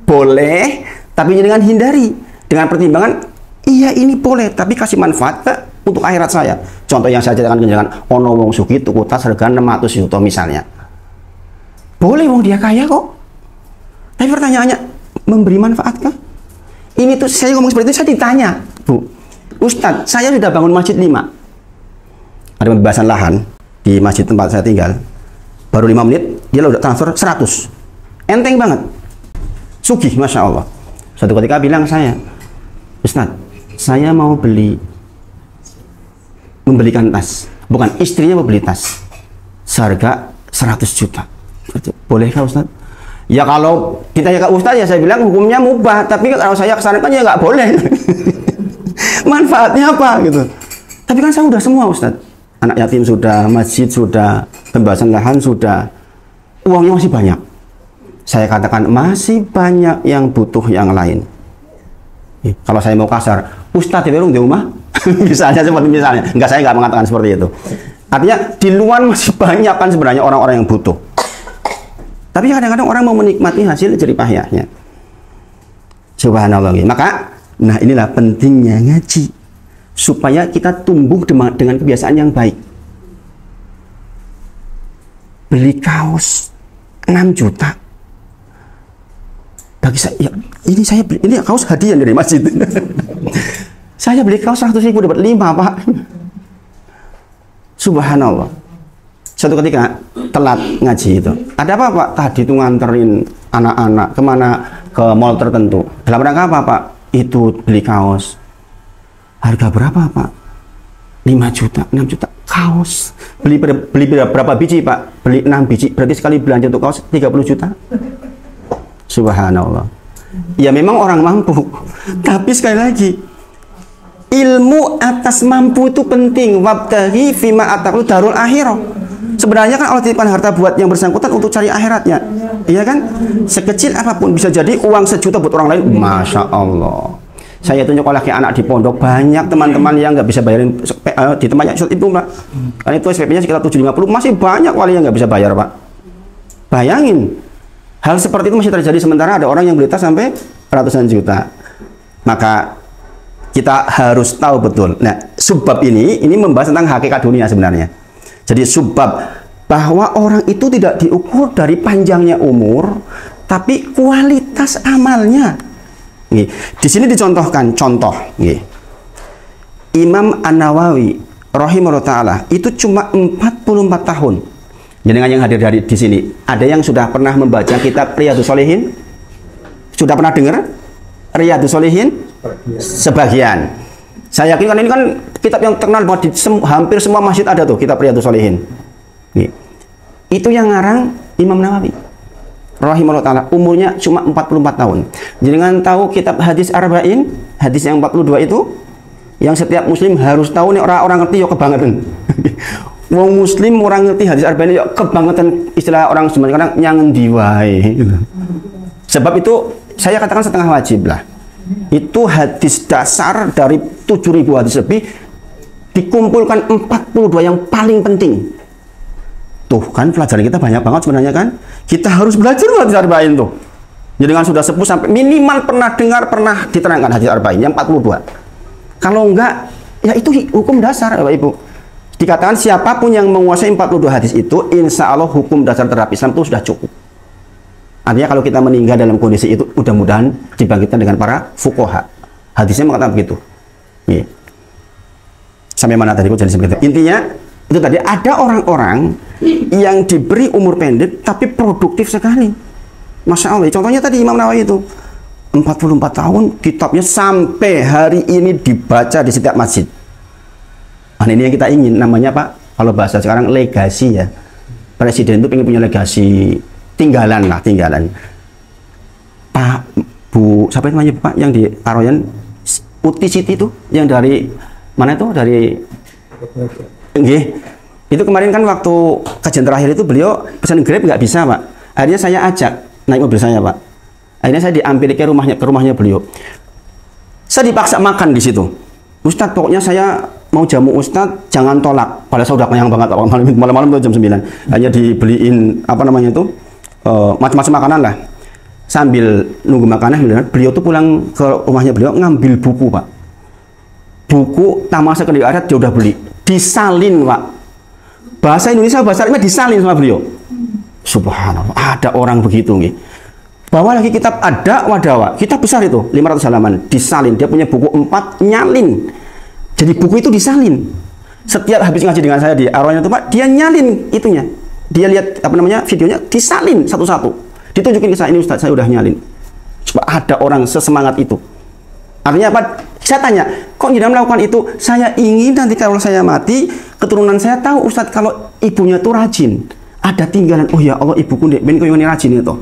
Boleh, tapi jangan hindari dengan pertimbangan, iya ini boleh, tapi kasih manfaat untuk akhirat saya. Contoh yang saya ceritakan, jangan ono wong suki tuku tas harga 600 juta misalnya. Boleh, wong dia kaya kok. Tapi pertanyaannya, memberi manfaat kah? Ini tuh saya ngomong seperti itu, saya ditanya, Bu, Ustadz, saya sudah bangun masjid 5. Ada pembebasan lahan di masjid tempat saya tinggal. Baru 5 menit, dia udah transfer 100. Enteng banget. Sugih, Masya Allah. Suatu ketika bilang saya, Ustadz, saya mau membelikan tas. Bukan, istrinya mau beli tas. Seharga 100 juta. Bolehkah Ustadz? Ya kalau kita ya ke Ustadz, ya saya bilang hukumnya mubah. Tapi kalau saya kesana kan ya nggak boleh. Manfaatnya apa gitu. Tapi kan saya udah semua Ustadz. Anak yatim sudah, masjid sudah, pembebasan lahan sudah. Uangnya masih banyak. Saya katakan masih banyak yang butuh yang lain. Kalau saya mau kasar, Ustadz ya di rumah, misalnya seperti misalnya, enggak, saya nggak mengatakan seperti itu. Artinya di luar masih banyak kan sebenarnya orang-orang yang butuh. Tapi kadang-kadang orang mau menikmati hasil jerih payahnya. Subhanallah. Maka, nah inilah pentingnya ngaji supaya kita tumbuh dengan kebiasaan yang baik. Beli kaos 6 juta. Bagi saya, ya, ini kaos hadiah dari masjid. Saya beli kaos 100.000 dapat 5, Pak. Subhanallah. Suatu ketika telat ngaji itu. Ada apa, Pak? Tadi itu nganterin anak-anak kemana? Ke mall tertentu. Dalam rangka apa, Pak? Itu beli kaos. Harga berapa, Pak? 5 juta, 6 juta. Kaos. Beli berapa biji, Pak? Beli 6 biji. Berarti sekali belanja untuk kaos 30 juta. Subhanallah. Ya memang orang mampu. Tapi sekali lagi, ilmu atas mampu itu penting. Wabtaghi fima ataku darul akhirah. Sebenarnya kan Allah titipkan harta buat yang bersangkutan untuk cari akhiratnya. Iya kan? Sekecil apapun bisa jadi uang 1 juta buat orang lain. Masya Allah. Saya itu nyekolahkan anak di pondok, banyak teman-teman yang nggak bisa bayarin di tempatnya itu, Pak. Karena itu SPP-nya sekitar 750, masih banyak wali yang nggak bisa bayar, Pak. Bayangin. Hal seperti itu masih terjadi, sementara ada orang yang beli tas sampai ratusan juta. Maka kita harus tahu betul. Nah, subbab ini membahas tentang hakikat dunia sebenarnya. Jadi subbab bahwa orang itu tidak diukur dari panjangnya umur, tapi kualitas amalnya. Nih, di sini dicontohkan contoh. Nih. Imam An-Nawawi rahimahullah ta'ala itu cuma 44 tahun. Jenengan yang hadir di sini, ada yang sudah pernah membaca kitab Riyadhus Shalihin? Sudah pernah dengar Riyadhus Shalihin? Sebagian. Saya yakin kan ini kan kitab yang terkenal banget, hampir semua masjid ada tuh kitab Riyadhus Shalihin. Itu yang ngarang Imam Nawawi rahimahullah ta'ala, umurnya cuma 44 tahun. Jenengan tahu kitab hadis Arba'in, hadis yang 42 itu, yang setiap muslim harus tahu nih, orang-orang ngerti ya kebangetan. Wong muslim orang ngerti hadis Arba'in ya kebangetan, istilah orang sebenarnya kadang nyangen diwai. Sebab itu saya katakan setengah wajib lah. Itu hadis dasar dari 7.000 hadis lebih dikumpulkan 42 yang paling penting. Tuh kan pelajaran kita banyak banget sebenarnya kan. Kita harus belajar hadis arba'in tuh. Jadi dengan sudah sepuh sampai minimal pernah dengar, pernah diterangkan hadis arba'in yang 42. Kalau enggak, ya itu hukum dasar Bapak Ibu. Dikatakan siapapun yang menguasai 42 hadis itu, insya Allah hukum dasar terhadap Islam itu sudah cukup. Artinya kalau kita meninggal dalam kondisi itu, mudah-mudahan dibangkitkan dengan para fuqaha. Hadisnya mengatakan begitu. Iya. Sampai mana tadi? Jadi seperti itu. Intinya itu tadi ada orang-orang yang diberi umur pendek tapi produktif sekali. Masya Allah. Contohnya tadi Imam Nawawi itu 44 tahun kitabnya sampai hari ini dibaca di setiap masjid. Nah, ini yang kita ingin, namanya Pak, kalau bahasa sekarang legasi ya. Presiden itu pengen punya legasi, tinggalan lah, tinggalan. Pak, Bu, siapa namanya Pak yang di Aroyan, Uti Siti itu, yang dari mana itu? Dari nggih. Itu kemarin kan waktu kajian terakhir itu beliau pesan Grab nggak bisa Pak. Akhirnya saya ajak naik mobil saya Pak. Akhirnya saya diambil ke rumahnya beliau. Saya dipaksa makan di situ. Ustadz, pokoknya saya mau jamu Ustadz, jangan tolak. Padahal saya udah kenyang banget malam-malam itu jam 9. Hanya dibeliin apa namanya itu macam-macam makanan lah. Sambil nunggu makanan, beliau tuh pulang ke rumahnya beliau ngambil buku Pak. Buku Tamasya Kediri Adat dia udah beli, disalin Pak. Bahasa Indonesia, bahasa Arabnya disalin sama beliau. Subhanallah, ada orang begitu nih. Bawa lagi kitab ada wadawa, kitab besar itu 500 halaman, disalin. Dia punya buku 4, nyalin. Jadi buku itu disalin. Setiap habis ngaji dengan saya di Arwahnya itu Pak, dia nyalin itunya. Dia lihat apa namanya videonya, disalin satu-satu. Ditunjukin ke saya, ini Ustaz, saya udah nyalin. Coba ada orang sesemangat itu. Artinya apa? Saya tanya, kok tidak melakukan itu? Saya ingin nanti kalau saya mati, keturunan saya tahu Ustaz kalau ibunya tuh rajin. Ada tinggalan, oh ya Allah ibuku dek, ben koyo rajin itu.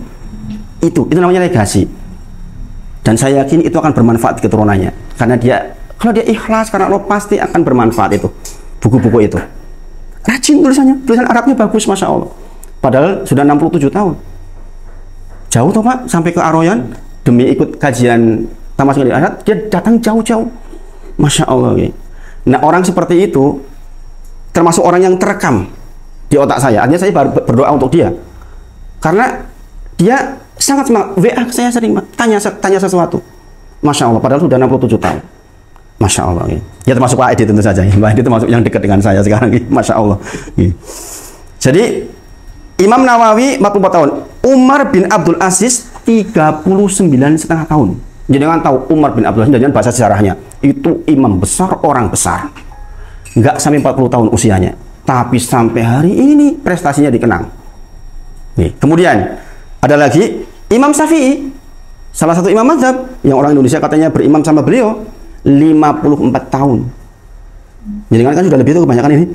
Itu namanya legasi. Dan saya yakin itu akan bermanfaat di keturunannya. Karena dia, kalau dia ikhlas karena Allah pasti akan bermanfaat itu. Buku-buku itu. Rajin tulisannya, tulisan Arabnya bagus Masya Allah. Padahal sudah 67 tahun. Jauh toh Pak, sampai ke Aroyan demi ikut kajian Tamasya Kediri Adat, dia datang jauh-jauh. Masya Allah. Nah orang seperti itu termasuk orang yang terekam di otak saya. Artinya saya berdoa untuk dia. Karena dia sangat semangat. WA saya sering tanya sesuatu. Masya Allah, padahal sudah 67 tahun. Masya Allah. Ya termasuk Pak Edi tentu saja. Pak Edi termasuk yang dekat dengan saya sekarang. Masya Allah. Jadi Imam Nawawi 44 tahun. Umar bin Abdul Aziz 39,5 tahun. Jadi kan tahu Umar bin Abdul Aziz dengan bahasa sejarahnya. Itu imam besar, orang besar. Nggak sampai 40 tahun usianya. Tapi sampai hari ini prestasinya dikenang. Nih, kemudian ada lagi Imam Syafi'i. Salah satu imam mazhab yang orang Indonesia katanya berimam sama beliau 54 tahun. Jadi kan sudah lebih itu kebanyakan ini.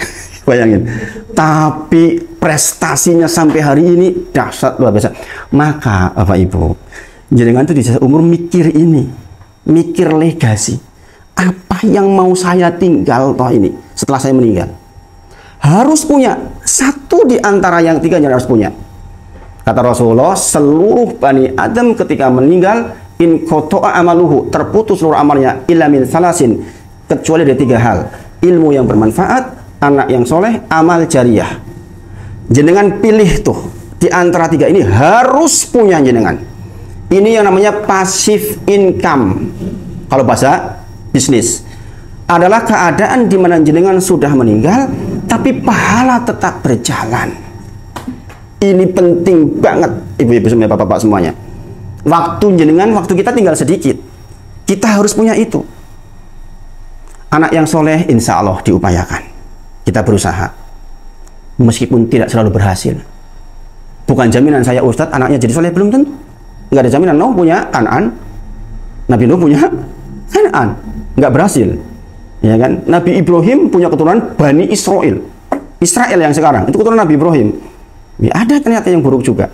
Bayangin. Tapi prestasinya sampai hari ini dahsyat luar biasa. Maka Bapak Ibu, jenengan itu di sisa umur mikir ini, mikir legasi. Apa yang mau saya tinggal toh ini setelah saya meninggal? Harus punya satu di antara yang tiga yang harus punya. Kata Rasulullah, seluruh Bani Adam ketika meninggal in qata'a amaluhu, terputus seluruh amalnya illa min salasin, kecuali dari tiga hal. Ilmu yang bermanfaat, anak yang soleh, amal jariyah. Jenengan pilih tuh di antara tiga ini, harus punya jenengan. Ini yang namanya passive income. Kalau bahasa bisnis adalah keadaan di mana jenengan sudah meninggal tapi pahala tetap berjalan. Ini penting banget ibu-ibu semua, bapak-bapak semuanya. Waktu jenengan, waktu kita tinggal sedikit, kita harus punya itu. Anak yang soleh insya Allah diupayakan. Kita berusaha. Meskipun tidak selalu berhasil. Bukan jaminan saya Ustadz anaknya jadi soleh, belum tentu. Nggak ada jaminan. Nuh punya Kanaan. Nabi Nuh punya Kanaan. Nggak berhasil. Ya kan? Nabi Ibrahim punya keturunan Bani Israel. Israel yang sekarang. Itu keturunan Nabi Ibrahim. Ya, ada ternyata yang buruk juga.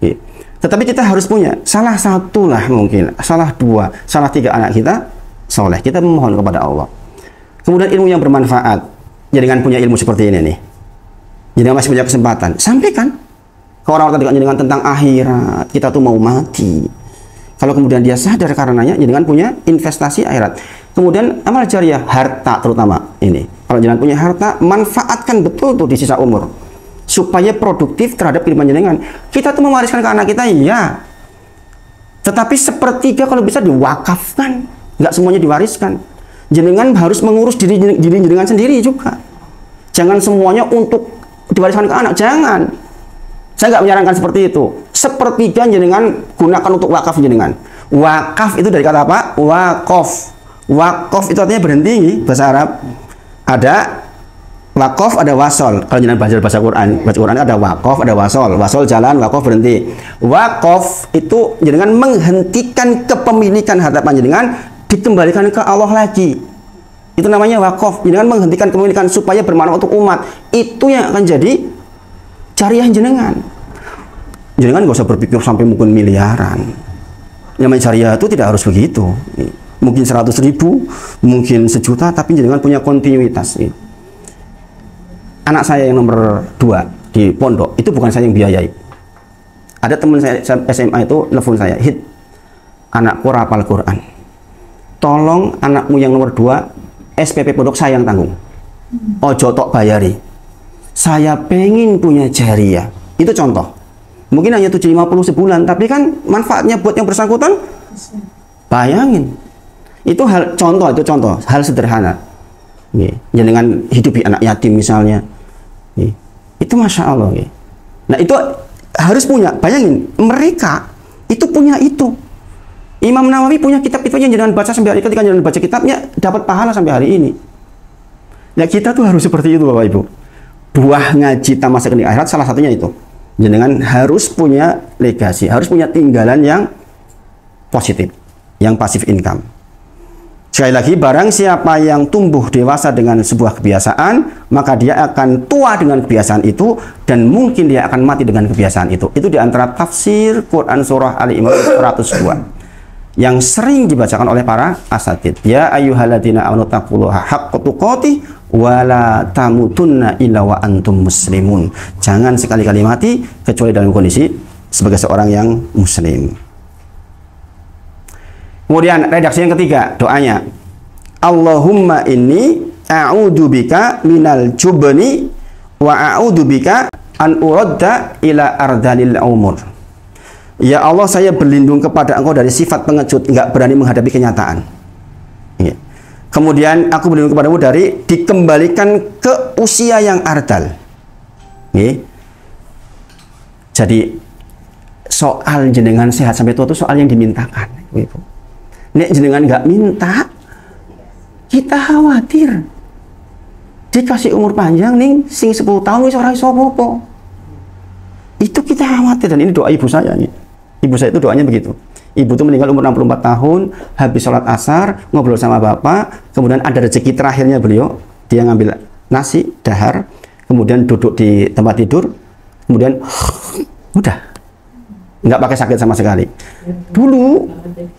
Ya. Tetapi kita harus punya. Salah satu lah mungkin. Salah dua. Salah tiga anak kita soleh. Kita memohon kepada Allah. Kemudian ilmu yang bermanfaat. Ya dengan punya ilmu seperti ini nih. Jadi masih punya kesempatan. Sampaikan ke orang-orang dengan tentang akhirat. Kita tuh mau mati. Kalau kemudian dia sadar karenanya, ya dengan punya investasi akhirat. Kemudian amal jariah, harta terutama ini. Kalau jenengan punya harta, manfaatkan betul tuh di sisa umur supaya produktif terhadap kehidupan jenengan. Kita tuh mewariskan ke anak kita, iya. Tetapi sepertiga kalau bisa diwakafkan, nggak semuanya diwariskan. Jenengan harus mengurus diri jenengan sendiri juga. Jangan semuanya untuk diwariskan ke anak, jangan. Saya nggak menyarankan seperti itu. Sepertiga jenengan gunakan untuk wakaf jenengan. Wakaf itu dari kata apa? Wakof. Wakof itu artinya berhenti, bahasa Arab. Ada wakof, ada wasol. Kalau jenengan belajar bahasa Quran, baca Quran ada wakof, ada wasol. Wasol jalan, wakof berhenti. Wakof itu jenengan menghentikan kepemilikan harta panjenengan, dikembalikan ke Allah lagi. Itu namanya wakof. Jenengan menghentikan kepemilikan supaya bermanfaat untuk umat. Itu yang akan jadi jariah jenengan. Jenengan nggak usah berpikir sampai mungkin miliaran. Namanya jariah itu tidak harus begitu. Mungkin 100.000, mungkin 1 juta, tapi jenengan punya kontinuitas. Anak saya yang nomor 2 di pondok, itu bukan saya yang biayai. Ada teman saya SMA itu nelfon saya, "Hit, anakku hafal Quran. Tolong anakmu yang nomor 2, SPP pondok saya yang tanggung. Ojo tok bayari. Saya pengen punya jariah." Itu contoh. Mungkin hanya 750 sebulan, tapi kan manfaatnya buat yang bersangkutan. Bayangin. Itu contoh, hal sederhana. Jangan hidupi anak yatim misalnya. Itu Masya Allah. Nah itu harus punya. Bayangin, mereka itu punya itu. Imam Nawawi punya kitab itu yang jangan baca sampai hari ketika jangan baca kitabnya dapat pahala sampai hari ini. Nah kita tuh harus seperti itu Bapak Ibu. Buah ngaji tamasya kening akhirat salah satunya itu. Jangan harus punya legasi, harus punya tinggalan yang positif, yang passive income. Sekali lagi, barang siapa yang tumbuh dewasa dengan sebuah kebiasaan, maka dia akan tua dengan kebiasaan itu, dan mungkin dia akan mati dengan kebiasaan itu. Itu diantara tafsir Quran Surah Ali Imran 102 yang sering dibacakan oleh para asatidz. Ya ayyuhalladzina amanu taqullaha haqqa tuqatih wa la tamutunna illa wa antum muslimun. Jangan sekali-kali mati kecuali dalam kondisi sebagai seorang yang muslim. Kemudian redaksi yang ketiga, doanya. Allahumma inni a'udzubika minal jubni wa a'udzubika an uradda ila ardalil umur. Ya Allah, saya berlindung kepada Engkau dari sifat pengecut, nggak berani menghadapi kenyataan. Kemudian aku berlindung kepadamu dari dikembalikan ke usia yang ardal. Jadi soal jenengan sehat sampai tua itu soal yang dimintakan. Nek jenengan nggak minta, kita khawatir dikasih umur panjang nih sing 10 tahun wis ora iso apa-apa. Itu kita khawatir, dan ini doa ibu saya nih. Ibu saya itu doanya begitu. Ibu itu meninggal umur 64 tahun, habis sholat asar, ngobrol sama bapak, kemudian ada rezeki terakhirnya beliau, dia ngambil nasi, dahar, kemudian duduk di tempat tidur, kemudian udah. Nggak pakai sakit sama sekali. Dulu,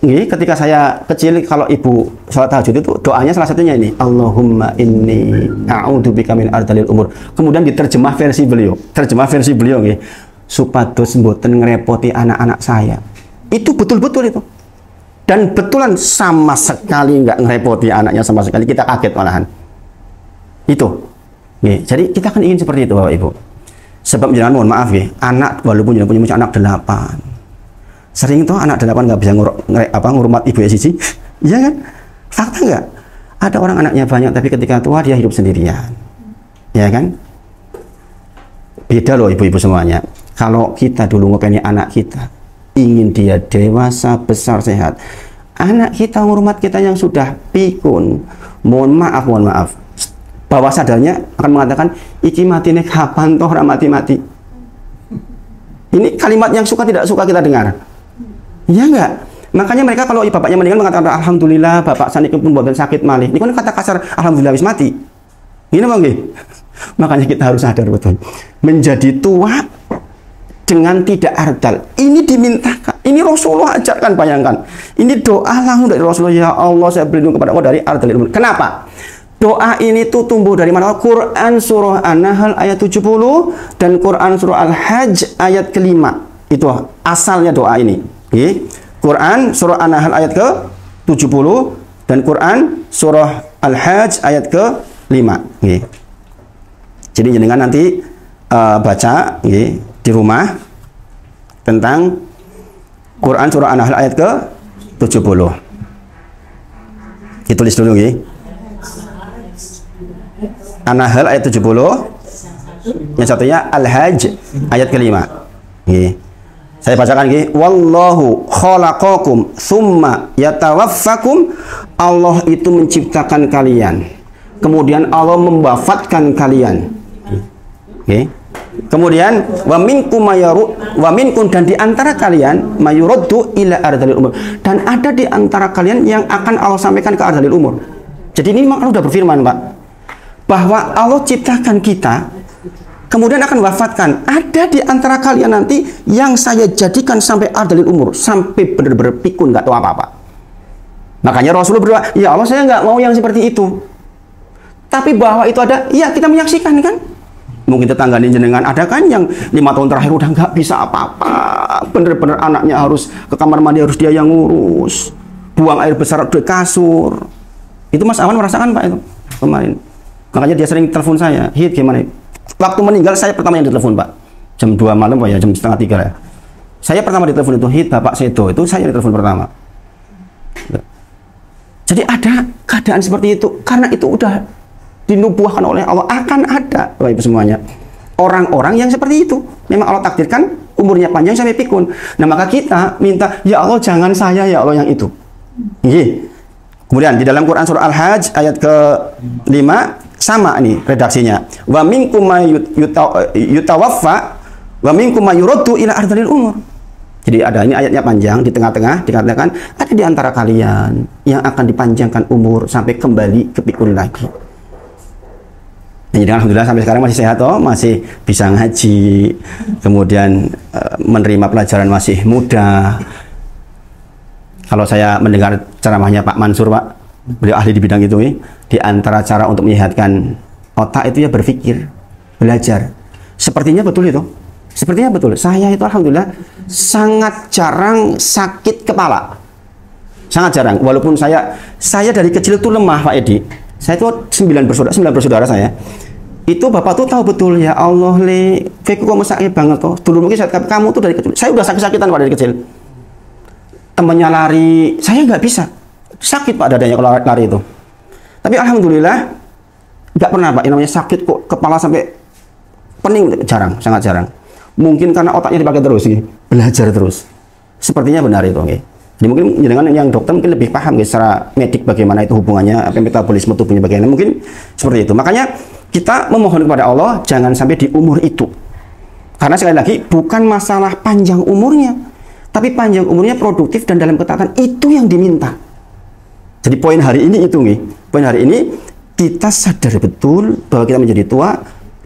ketika saya kecil, kalau ibu sholat tahajud itu doanya salah satunya ini, Allahumma inni a'udzubika min ardalil umur. Kemudian diterjemah versi beliau, supados mboten ngrepoti anak-anak saya. Itu betul-betul itu. Dan betulan sama sekali nggak ngerepoti anaknya sama sekali. Kita kaget malahan. Itu. Jadi kita kan ingin seperti itu Bapak Ibu. Sebab jangan mohon maaf anak walaupun jangan punya anak 8. Sering tuh anak 8 nggak bisa ngurmat ibu ya sisi. Iya kan? Fakta nggak? Ada orang anaknya banyak tapi ketika tua dia hidup sendirian. Ya kan? Beda loh ibu-ibu semuanya. Kalau kita dulu ngopeni anak kita, ingin dia dewasa, besar, sehat. Anak kita ngurmat kita yang sudah pikun. Mohon maaf. Bawah sadarnya akan mengatakan, iki matine kapan toh mati-mati. Ini kalimat yang tidak suka kita dengar. Iya enggak? Makanya mereka kalau bapaknya meninggal mengatakan alhamdulillah bapak saniki pun buatan sakit malih. Ini kan kata kasar alhamdulillah wis mati. Ini Bang nggih. Makanya kita harus sadar betul. Menjadi tua dengan tidak ardal. Ini dimintakan. Ini Rasulullah ajarkan, bayangkan. Ini doa langsung dari Rasulullah, ya Allah saya berlindung kepada Allah dari ardal. Kenapa? Doa ini tuh tumbuh dari mana? Quran surah An-Nahl ayat 70 dan Quran surah Al-Hajj ayat ke-5. Itu asalnya doa ini. Quran surah An-Nahl ayat ke-70 dan Quran surah Al-Hajj ayat ke-5. nggih. Jadi jenengan nanti baca nggih di rumah tentang Quran surah An-Nahl ayat ke 70. Ditulis dulu nggih. An-Nahl ayat 70. Yang satunya Al-Hajj ayat ke-5. Nggih. Saya bacakan nggih. Wallahu khalaqakum tsumma yatawaffakum. Allah itu menciptakan kalian. Kemudian Allah memwafatkan kalian. Nggih. Kemudian wa minkum dan di antara kalian mayuraddu ila ardhil umur. Dan ada di antara kalian yang akan Allah sampaikan ke ardhil umur. Jadi ini memang Allah sudah berfirman, Pak, bahwa Allah ciptakan kita kemudian akan wafatkan. Ada di antara kalian nanti yang saya jadikan sampai ardhil umur, sampai benar-benar pikun, nggak tahu apa-apa. Makanya Rasulullah berdoa, ya Allah saya nggak mau yang seperti itu. Tapi bahwa itu ada, ya kita menyaksikan kan. Mungkin tetangga jenengan ada kan yang 5 tahun terakhir udah nggak bisa apa-apa. Bener-bener anaknya harus ke kamar mandi, harus dia yang ngurus. Buang air besar di kasur. Itu Mas Awan merasakan Pak itu kemarin. Makanya dia sering telepon saya, Hit gimana? Waktu meninggal saya pertama yang ditelepon Pak. Jam 2 malam Pak ya, jam setengah 3 ya. Saya pertama ditelepon itu, Hit Bapak Sedo, itu saya ditelepon pertama. Jadi ada keadaan seperti itu, karena itu udah dinubuahkan oleh Allah, akan ada Bapak Ibu semuanya orang-orang yang seperti itu. Memang Allah takdirkan umurnya panjang sampai pikun. Nah maka kita minta, ya Allah jangan saya, ya Allah yang itu. Iya. Kemudian di dalam Quran surah Al-Hajj ayat ke-5 sama nih redaksinya. Wa minkum yutawaffa wa minkum yuraddu ila ardhil umur. Jadi ada ini ayatnya panjang, di tengah-tengah dikatakan ada di antara kalian yang akan dipanjangkan umur sampai kembali ke pikun lagi. Jadi alhamdulillah sampai sekarang masih sehat, masih bisa ngaji, kemudian menerima pelajaran masih muda. Kalau saya mendengar ceramahnya Pak Mansur, Pak, beliau ahli di bidang itu, di antara cara untuk menyehatkan otak itu ya berpikir, belajar. Sepertinya betul itu. Sepertinya betul. Saya itu alhamdulillah sangat jarang sakit kepala. Sangat jarang. Walaupun saya dari kecil itu lemah, Pak Edi. Saya itu 9 bersaudara saya. Itu Bapak tuh tahu betul, ya Allah le, kamu sakit banget toh. Dulu mungkin kamu tuh dari kecil. Saya udah sakit-sakitan Pak dari kecil. Temennya lari, saya nggak bisa. Sakit Pak dadanya kalau lari itu. Tapi alhamdulillah nggak pernah Pak yang namanya sakit kok kepala sampai pening, jarang, sangat jarang. Mungkin karena otaknya dipakai terus, belajar terus. Sepertinya benar itu, okay. Jadi mungkin dengan yang dokter mungkin lebih paham secara medik bagaimana itu hubungannya, apa metabolisme tubuhnya bagaimana, mungkin seperti itu. Makanya kita memohon kepada Allah jangan sampai di umur itu. Karena sekali lagi bukan masalah panjang umurnya, tapi panjang umurnya produktif dan dalam ketaatan, itu yang diminta. Jadi poin hari ini itu nih. Poin hari ini kita sadar betul bahwa kita menjadi tua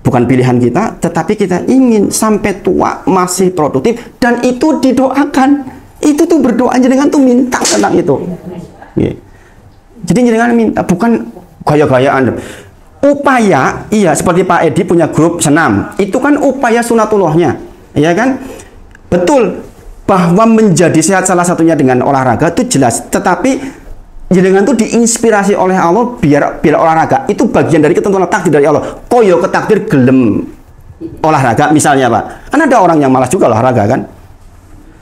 bukan pilihan kita, tetapi kita ingin sampai tua masih produktif, dan itu didoakan. Itu tuh berdoa jenengan tuh minta tentang itu. Jadi jenengan minta, bukan gaya-gayaan. Upaya, iya seperti Pak Edi punya grup senam, itu kan upaya sunatullahnya, ya kan? Betul bahwa menjadi sehat salah satunya dengan olahraga itu jelas, tetapi jenengan tuh diinspirasi oleh Allah biar olahraga itu bagian dari ketentuan takdir dari Allah. Koyo ketakdir gelem olahraga misalnya Pak, kan ada orang yang malas juga olahraga kan.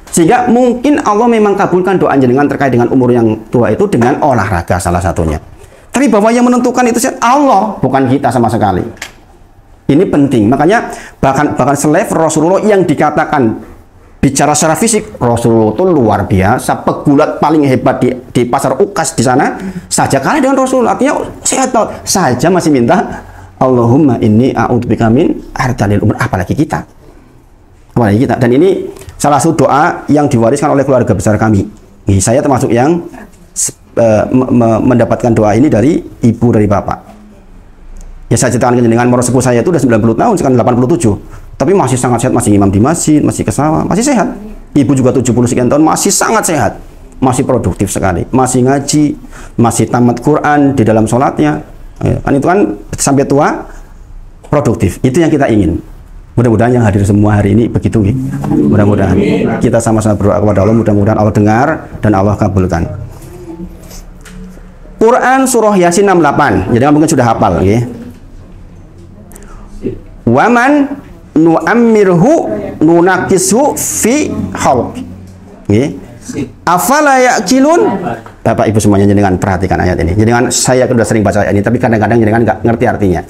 Sehingga mungkin Allah memang kabulkan doa jenengan terkait dengan umur yang tua itu dengan olahraga salah satunya. Tapi bahwa yang menentukan itu Allah, bukan kita sama sekali. Ini penting. Makanya bahkan slave Rasulullah yang dikatakan bicara secara fisik, Rasulullah itu luar biasa, pegulat paling hebat di pasar Ukas di sana saja kalah dengan Rasulullah. Artinya sehat saja masih minta Allahumma inni a'udzubika min ardhil umur, apalagi kita. Dan ini salah satu doa yang diwariskan oleh keluarga besar kami. Saya termasuk yang mendapatkan doa ini dari ibu, dari bapak. Ya saya ceritakan dengan moro sepuh saya itu udah 90 tahun, sekarang 87. Tapi masih sangat sehat, masih imam di masjid, masih ke sawah, masih sehat. Ibu juga 70 sekian tahun, masih sangat sehat. Masih produktif sekali, masih ngaji, masih tamat Quran di dalam sholatnya. Kan itu kan sampai tua produktif. Itu yang kita ingin. Mudah-mudahan yang hadir semua hari ini begitu, mudah-mudahan kita sama-sama berdoa kepada Allah, mudah-mudahan Allah dengar dan Allah kabulkan. Quran surah Yasin 68. Jadi mungkin sudah hafal nggih. Waman nu'ammirhu nunakishu fi khalq. Nggih. Afala yaqilun? Bapak Ibu semuanya jenengan perhatikan ayat ini. Jenengan saya sudah sering baca ayat ini tapi kadang-kadang jenengan nggak ngerti artinya.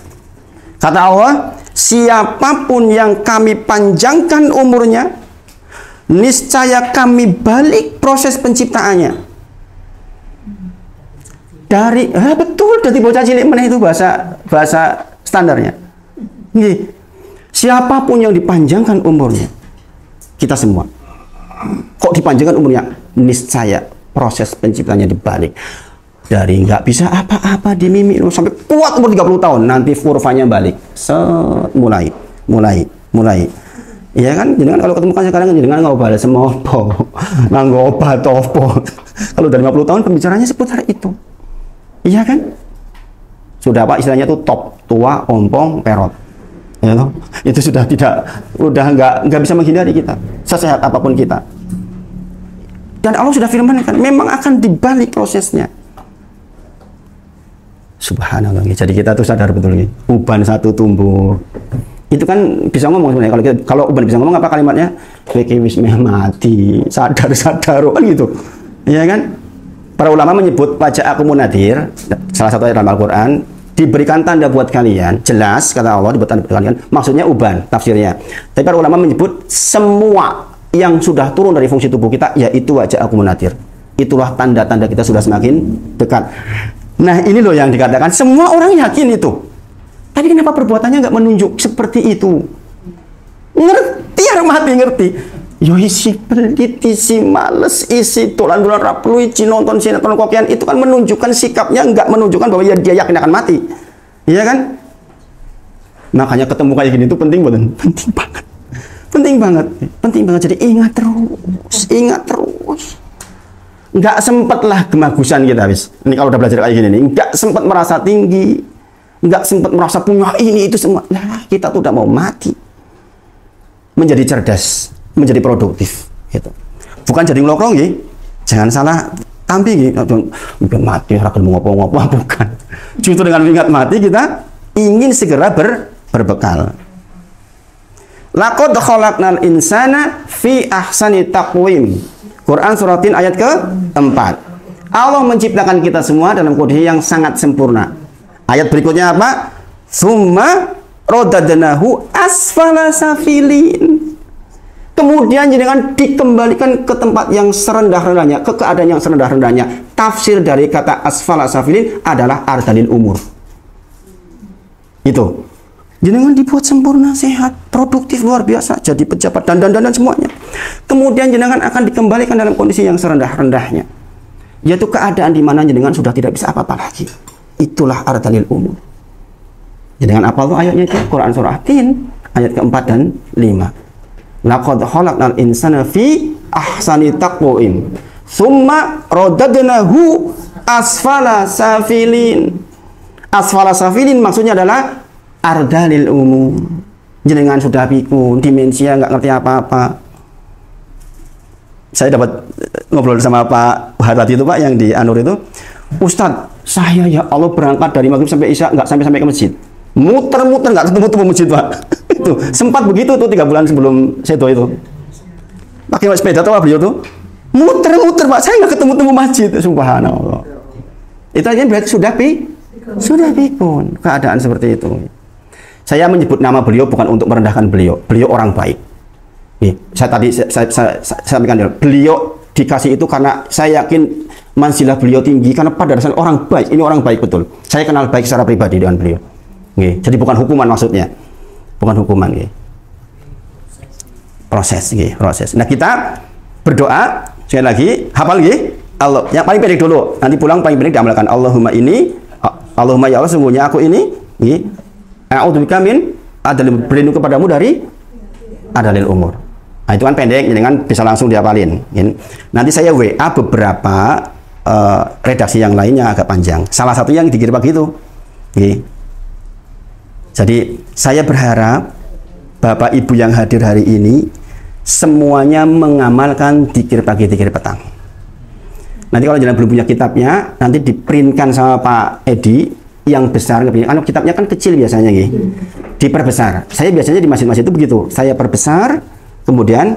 Kata Allah, siapapun yang kami panjangkan umurnya, niscaya kami balik proses penciptaannya. Dari betul dari bocah cilik meneh itu bahasa standarnya. Nih, siapapun yang dipanjangkan umurnya, kita semua. Kok dipanjangkan umurnya? Niscaya proses penciptanya dibalik. Dari nggak bisa apa-apa di mimik sampai kuat umur 30 tahun, nanti kurvanya balik. Mulai. Iya kan? Jenengan kalau ketemu kan sekarang jenengan nggak bales semopo, nganggo obat opo. Kalau dari 50 tahun pembicaranya seputar itu. Iya kan? Sudah Pak istilahnya itu top, tua, ompong, perot. Ya toh? Itu sudah nggak bisa menghindari kita. Sesehat apapun kita. Dan Allah sudah firmankan, memang akan dibalik prosesnya. Subhanallah. Jadi kita tuh sadar betul nih. Uban satu tumbuh. Itu kan bisa ngomong sebenarnya. Kalau uban bisa ngomong apa kalimatnya? Wiki wismeh mati, sadar kan gitu. Iya kan? Para ulama menyebut wajah aku munadir, salah satu ayat dalam Al-Quran, diberikan tanda buat kalian, jelas kata Allah diberikan tanda buat kalian, maksudnya uban tafsirnya. Tapi para ulama menyebut semua yang sudah turun dari fungsi tubuh kita, yaitu wajah aku munadir. Itulah tanda-tanda kita sudah semakin dekat. Nah ini loh yang dikatakan semua orang yakin itu. Tapi kenapa perbuatannya nggak menunjuk seperti itu? Ngerti, mati ngerti. Yo isi pelit, isi males, isi dolan-dolan raplu, isi nonton sinetron kokian, itu kan menunjukkan sikapnya, nggak menunjukkan bahwa dia yakin akan mati. Iya kan? Makanya ketemu kayak gini itu penting banget. Penting banget. Jadi ingat terus. Nggak sempet lah gemagusan kita habis. Ini kalau udah belajar kayak gini nih, nggak sempet merasa tinggi, nggak sempet merasa punya ini itu semua. Nah, kita tuh udah mau mati. Menjadi cerdas, menjadi produktif, gitu. Bukan jadi ngelokrong ya. Jangan salah tampi gitu. Udah mati, rakyat mau ngopo-ngopo, bukan. Justru dengan mengingat mati kita ingin segera berbekal. Laqad khalaqnal insana fi ahsani taqwim. Quran suratin ayat ke-4. Allah menciptakan kita semua dalam kondisi yang sangat sempurna. Ayat berikutnya apa? Tsumma radadnahu asfala safilin. Kemudian jangan dikembalikan ke tempat yang serendah-rendahnya, ke keadaan yang serendah-rendahnya. Tafsir dari kata asfala safilin adalah ardalil umur. Itu. Jangan dibuat sempurna, sehat, produktif, luar biasa, jadi pejabat dan semuanya. Kemudian jenengan akan dikembalikan dalam kondisi yang serendah-rendahnya, yaitu keadaan di mana jenengan sudah tidak bisa apa-apa lagi. Itulah ardalil umur. Jenengan apa tuh ayatnya itu? Quran surah Tin ayat ke-4 dan 5. Laqad khalaqnal insana fi ahsani taqwim. Tsumma radadnahu asfala safilin. Asfala safilin maksudnya adalah ardalil umum. Jenengan sudah pikun, demensia, nggak ngerti apa-apa. Saya dapat ngobrol sama Pak Harati itu Pak yang di Anur itu. Ustadz, saya ya Allah berangkat dari maghrib sampai isya nggak sampai ke masjid. Muter-muter nggak ketemu masjid Pak. Itu sempat begitu tuh 3 bulan sebelum sedo itu. Pakai sepeda tuh beliau tuh. Muter-muter Pak, saya nggak ketemu masjid. Subhanallah. Itu aja berarti sudah pikun keadaan seperti itu. Saya menyebut nama beliau bukan untuk merendahkan beliau. Beliau orang baik. Nih, saya sampaikan dulu. Beliau dikasih itu karena saya yakin mansilah beliau tinggi karena pada dasarnya orang baik. Ini orang baik betul. Saya kenal baik secara pribadi dengan beliau. Nih, jadi bukan hukuman maksudnya. Bukan hukuman. Nih. Proses. Nah kita berdoa sekali lagi. Hafal nih. Allah. Yang paling pendek dulu. Nanti pulang paling pendek diamalkan. Allahumma ya Allah sungguhnya aku ini. Nih. A'udzubika min adalil, berlindung kepadamu dari adalil umur. Nah, itu kan pendek, jadi kan bisa langsung dihafalin. Nanti saya WA beberapa redaksi yang lainnya agak panjang. Salah satu yang dikirim pagi itu. Jadi saya berharap Bapak Ibu yang hadir hari ini semuanya mengamalkan dzikir pagi, dzikir petang. Nanti kalau jenengan belum punya kitabnya, nanti diprintkan sama Pak Edi yang besar. Karena kitabnya kan kecil biasanya, diperbesar. Saya biasanya di masjid-masjid itu begitu. Saya perbesar, kemudian,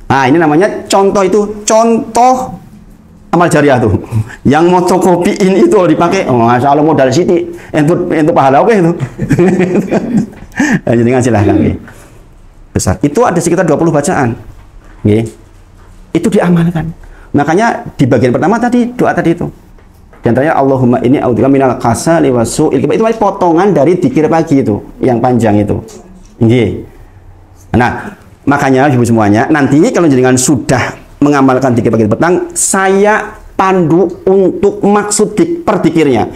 nah ini namanya contoh itu, contoh amal jariah tuh. Yang motokopiin itu dipakai, oh, masya Allah modal siti, untuk pahala oke itu. Jadi silahkan, besar. Itu ada sekitar 20 bacaan, itu diamalkan. Makanya di bagian pertama tadi doa tadi itu. Di antaranya Allahumma inni a'udzubika minal kasali wasu'il kibar. Itu potongan dari dzikir pagi itu, yang panjang itu. Nah, makanya ibu semuanya, nanti kalau jenengan sudah mengamalkan dzikir pagi petang, saya pandu untuk maksud perdikirnya.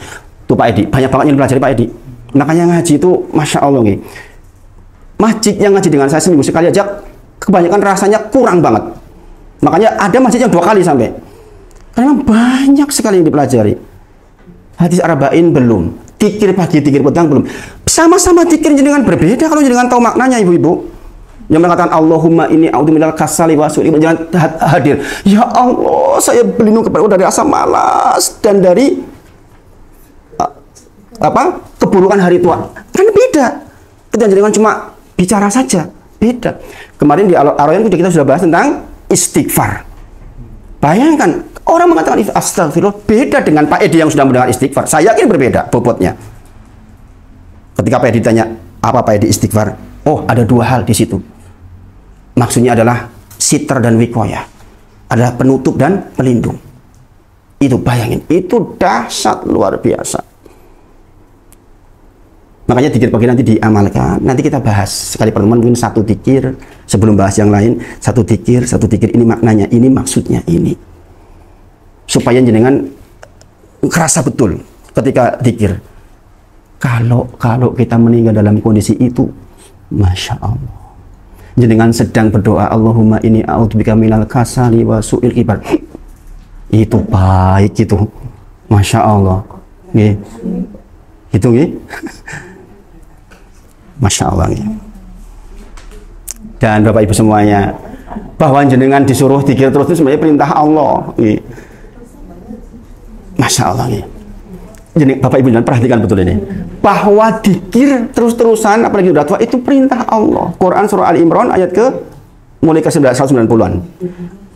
Tuh Pak Edi, banyak banget yang belajar Pak Edi. Makanya ngaji itu masya Allah masjid yang ngaji dengan saya seminggu sekali aja kebanyakan rasanya kurang banget. Makanya ada masjid yang 2 kali sampai. Karena banyak sekali yang dipelajari. Hadis arba'in belum, dzikir pagi, dzikir petang belum. Sama-sama dzikir jenengan berbeda kalau jenengan tahu maknanya ibu-ibu. Yang mengatakan Allahumma inni a'udzubika minal kasali wasu'il kibar, jangan hadir. Ya Allah, saya berlindung kepada dari rasa malas dan dari keburukan hari tua. Kan beda. Kita jenengan cuma bicara saja, beda. Kemarin di Aroyan kita sudah bahas tentang istighfar. Bayangkan orang mengatakan astagfirullah beda dengan Pak Edi yang sudah mendengar istighfar. Saya yakin berbeda bobotnya. Ketika Pak Edi ditanya apa Pak Edi istighfar, oh ada 2 hal di situ. Maksudnya adalah sitr dan wikoyah, adalah penutup dan pelindung. Itu bayangin, itu dahsyat luar biasa. Makanya dzikir pagi nanti diamalkan. Nanti kita bahas sekali pertemuan mungkin 1 dzikir sebelum bahas yang lain. 1 dzikir ini maknanya, ini maksudnya ini. Supaya jenengan kerasa betul ketika dzikir. Kalau kita meninggal dalam kondisi itu, masya Allah. Jenengan sedang berdoa Allahumma inni a'udzubika minal kasali wa su'il kibar. Itu baik itu, masya Allah. Itu masya Allah. Dan Bapak Ibu semuanya, bahwa jenengan disuruh dzikir terus itu sebenarnya perintah Allah. Masya Allah. Jadi Bapak Ibu jangan perhatikan betul ini, bahwa dzikir terus-terusan apalagi udah tua itu perintah Allah. Quran surah Ali Imran ayat mulai ke 190-an.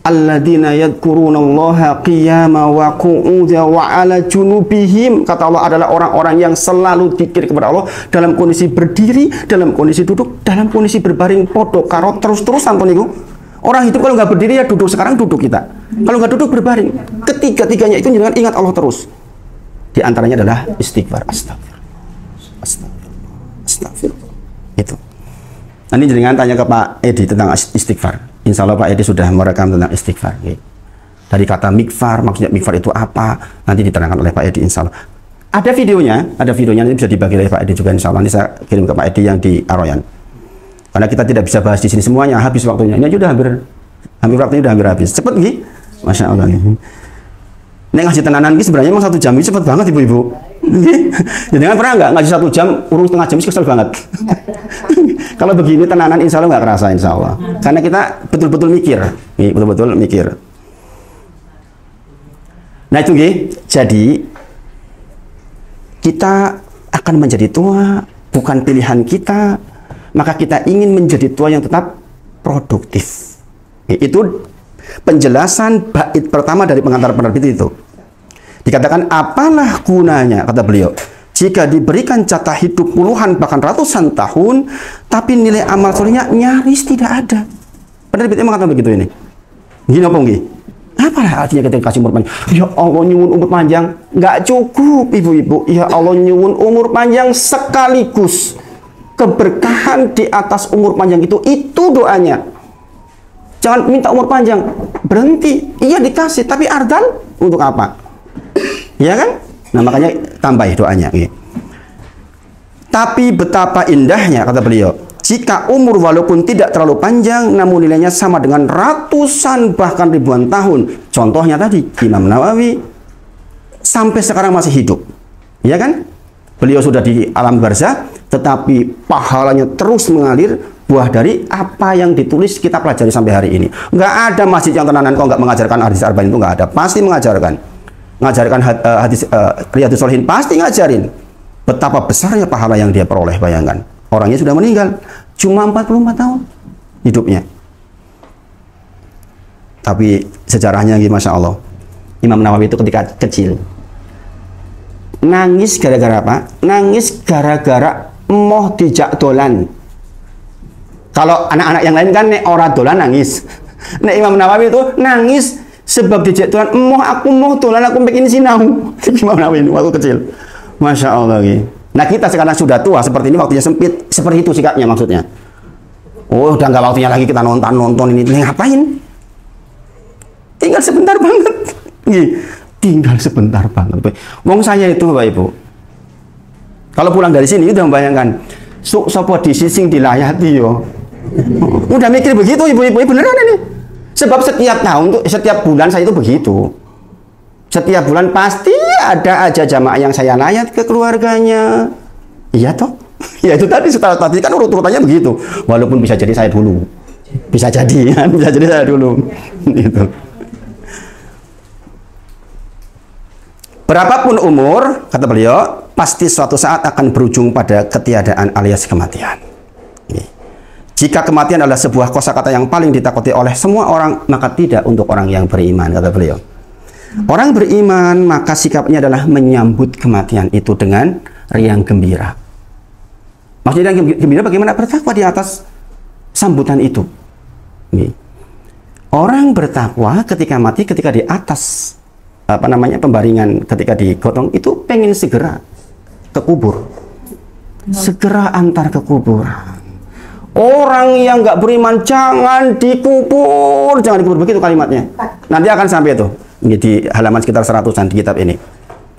Alladzina yadhkurunallaha qiyama wa qu'uda wa 'ala junubihim. Kata Allah adalah orang-orang yang selalu dzikir kepada Allah dalam kondisi berdiri, dalam kondisi duduk, dalam kondisi berbaring podo karo terus-terusan niku. Orang hidup kalau nggak berdiri ya duduk, sekarang duduk kita. Kalau nggak duduk berbaring. Ketiga-tiganya itu jangan ingat Allah terus. Di antaranya adalah istighfar, astagfirullah. Itu. Nanti jenengan tanya ke Pak Edi tentang istighfar. Insya Allah Pak Edi sudah merekam tentang istighfar. Dari kata mikfar, maksudnya mikfar itu apa? Nanti diterangkan oleh Pak Edi insya Allah. Ada videonya nanti bisa dibagi oleh Pak Edi juga insya Allah. Nanti saya kirim ke Pak Edi yang di Aroyan. Karena kita tidak bisa bahas di sini semuanya, habis waktunya. Ini aja udah hampir waktunya udah hampir habis. Cepet nih, masya Allah. Nek ngaji tenanan ini sebenarnya emang 1 jam ini cepet banget ibu-ibu. Jadi kan pernah nggak ngaji 1 jam, urung setengah jam kesel banget. Kalau begini tenanan insya Allah nggak kerasa insya Allah. Karena kita betul-betul mikir, Nah itu jadi kita akan menjadi tua, bukan pilihan kita. Maka kita ingin menjadi tua yang tetap produktif. Itu penjelasan bait pertama dari pengantar penerbit itu. Dikatakan apalah gunanya, kata beliau, jika diberikan jatah hidup puluhan bahkan ratusan tahun, tapi nilai amal solehnya nyaris tidak ada. Penerbitnya mengatakan begitu ini. Gini apa nggih? Apalah artinya kita kasih umur panjang? Ya Allah nyuwun umur panjang, nggak cukup ibu-ibu. Ya Allah nyuwun umur panjang sekaligus keberkahan di atas umur panjang itu doanya. Jangan minta umur panjang, berhenti. Iya dikasih, tapi ardal untuk apa? Ya kan? Nah makanya tambah doanya. Tapi betapa indahnya, kata beliau, jika umur walaupun tidak terlalu panjang, namun nilainya sama dengan ratusan bahkan ribuan tahun. Contohnya tadi, Imam Nawawi sampai sekarang masih hidup. Ya kan? Beliau sudah di alam barzah, tetapi pahalanya terus mengalir buah dari apa yang ditulis kita pelajari sampai hari ini. Nggak ada masjid yang tenanan kok nggak mengajarkan hadis arba'in, itu nggak ada. Pasti mengajarkan. Mengajarkan hadis Riyadhus Shalihin pasti ngajarin. Betapa besarnya pahala yang dia peroleh, bayangkan. Orangnya sudah meninggal, cuma 44 tahun hidupnya. Tapi sejarahnya gitu, Masya Allah. Imam Nawawi itu ketika kecil nangis gara-gara apa? Nangis gara-gara moh dijak dolan. Kalau anak-anak yang lain kan nek ora dolan nangis. Nek Imam Nawawi itu nangis sebab dijak dolan. Aku mau dolan, aku pengen sinau. Imam Nawawi waktu kecil. Masya Allah. Nah kita sekarang sudah tua seperti ini, waktunya sempit. Seperti itu sikapnya maksudnya. Oh udah nggak waktunya lagi kita nonton ini. Ngapain? Tinggal sebentar banget. Tinggal sebentar banget. Wong saya itu Bapak Ibu, kalau pulang dari sini udah membayangkan sopo disising dilayati yo. Udah mikir begitu ibu-ibu, beneran ini. Sebab setiap tahun tuh, setiap bulan saya itu begitu. Setiap bulan pasti ada aja jamaah yang saya layat ke keluarganya. Iya toh? Ya itu tadi, setelah tadi kan urut-urutannya begitu. Walaupun bisa jadi saya dulu. Bisa jadi kan, bisa jadi saya dulu. Gitu. Berapapun umur, kata beliau, pasti suatu saat akan berujung pada ketiadaan alias kematian. Jika kematian adalah sebuah kosakata yang paling ditakuti oleh semua orang, maka tidak untuk orang yang beriman, kata beliau. Orang beriman, maka sikapnya adalah menyambut kematian itu dengan riang gembira. Maksudnya gembira bagaimana? Bertakwa di atas sambutan itu. Orang bertakwa ketika mati, ketika di atas pembaringan, ketika digotong, itu pengen segera ke kubur. Segera antar ke kubur. Orang yang nggak beriman jangan dikubur, begitu kalimatnya. Nanti akan sampai itu di halaman sekitar 100-an di kitab ini.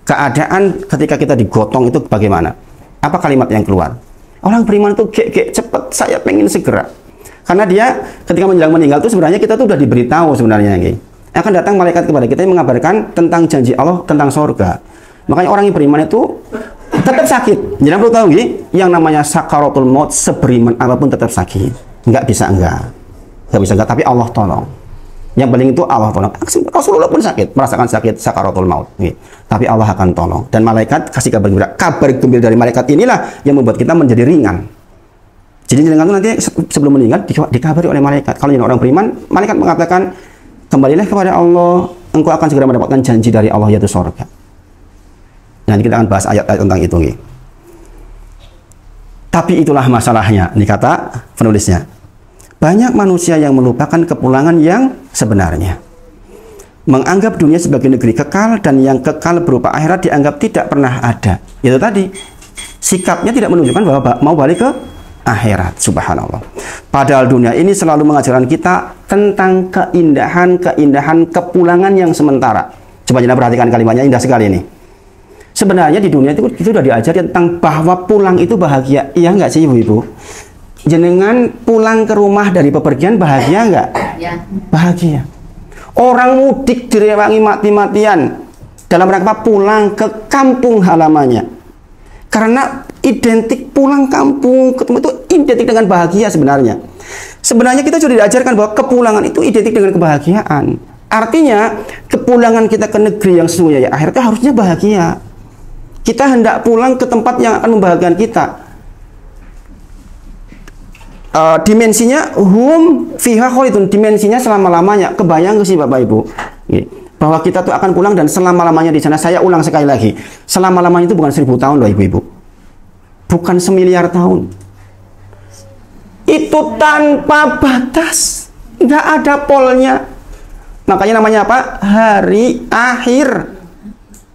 Keadaan ketika kita digotong itu bagaimana? Apa kalimat yang keluar? Orang beriman itu cepet, saya pengen segera. Karena dia ketika menjelang meninggal itu sebenarnya kita tuh udah diberitahu sebenarnya. Akan datang malaikat kepada kita yang mengabarkan tentang janji Allah tentang surga. Makanya orang yang beriman itu tetap sakit. Jangan perlu tahu yang namanya sakaratul maut, seberiman apapun tetap sakit. Nggak bisa enggak, tapi Allah tolong. Yang paling itu Allah tolong. Rasulullah pun sakit, merasakan sakit sakaratul maut. Tapi Allah akan tolong. Dan malaikat kasih kabar gembira. Kabar gembira dari malaikat inilah yang membuat kita menjadi ringan. Jadi dengan itu nanti sebelum meninggal dikabari oleh malaikat. Kalau orang beriman, malaikat mengatakan, kembalilah kepada Allah, engkau akan segera mendapatkan janji dari Allah, yaitu surga. Nanti kita akan bahas ayat-ayat tentang itu. Tapi itulah masalahnya, ini kata penulisnya. Banyak manusia yang melupakan kepulangan yang sebenarnya. Menganggap dunia sebagai negeri kekal, dan yang kekal berupa akhirat dianggap tidak pernah ada. Itu tadi, sikapnya tidak menunjukkan bahwa mau balik ke akhirat. Subhanallah. Padahal dunia ini selalu mengajarkan kita tentang keindahan kepulangan yang sementara. Coba jangan perhatikan kalimatnya, indah sekali ini. Sebenarnya di dunia itu sudah diajarin tentang bahwa pulang itu bahagia. Iya nggak sih ibu-ibu? Jenengan pulang ke rumah dari bepergian bahagia nggak? Ya. Bahagia. Orang mudik direwangi mati-matian dalam rangka pulang ke kampung halamannya. Karena identik pulang kampung ketemu itu identik dengan bahagia sebenarnya. Sebenarnya kita sudah diajarkan bahwa kepulangan itu identik dengan kebahagiaan. Artinya kepulangan kita ke negeri yang sesungguhnya ya akhirnya harusnya bahagia. Kita hendak pulang ke tempat yang akan membahagiakan kita. Dimensinya hum fiha khalidun, dimensinya selama-lamanya. Kebayang sih Bapak Ibu bahwa kita tuh akan pulang dan selama-lamanya di sana. Saya ulang sekali lagi, selama-lamanya itu bukan 1000 tahun loh ibu-ibu, bukan semiliar tahun. Itu tanpa batas, nggak ada polnya. Makanya namanya apa? Hari akhir.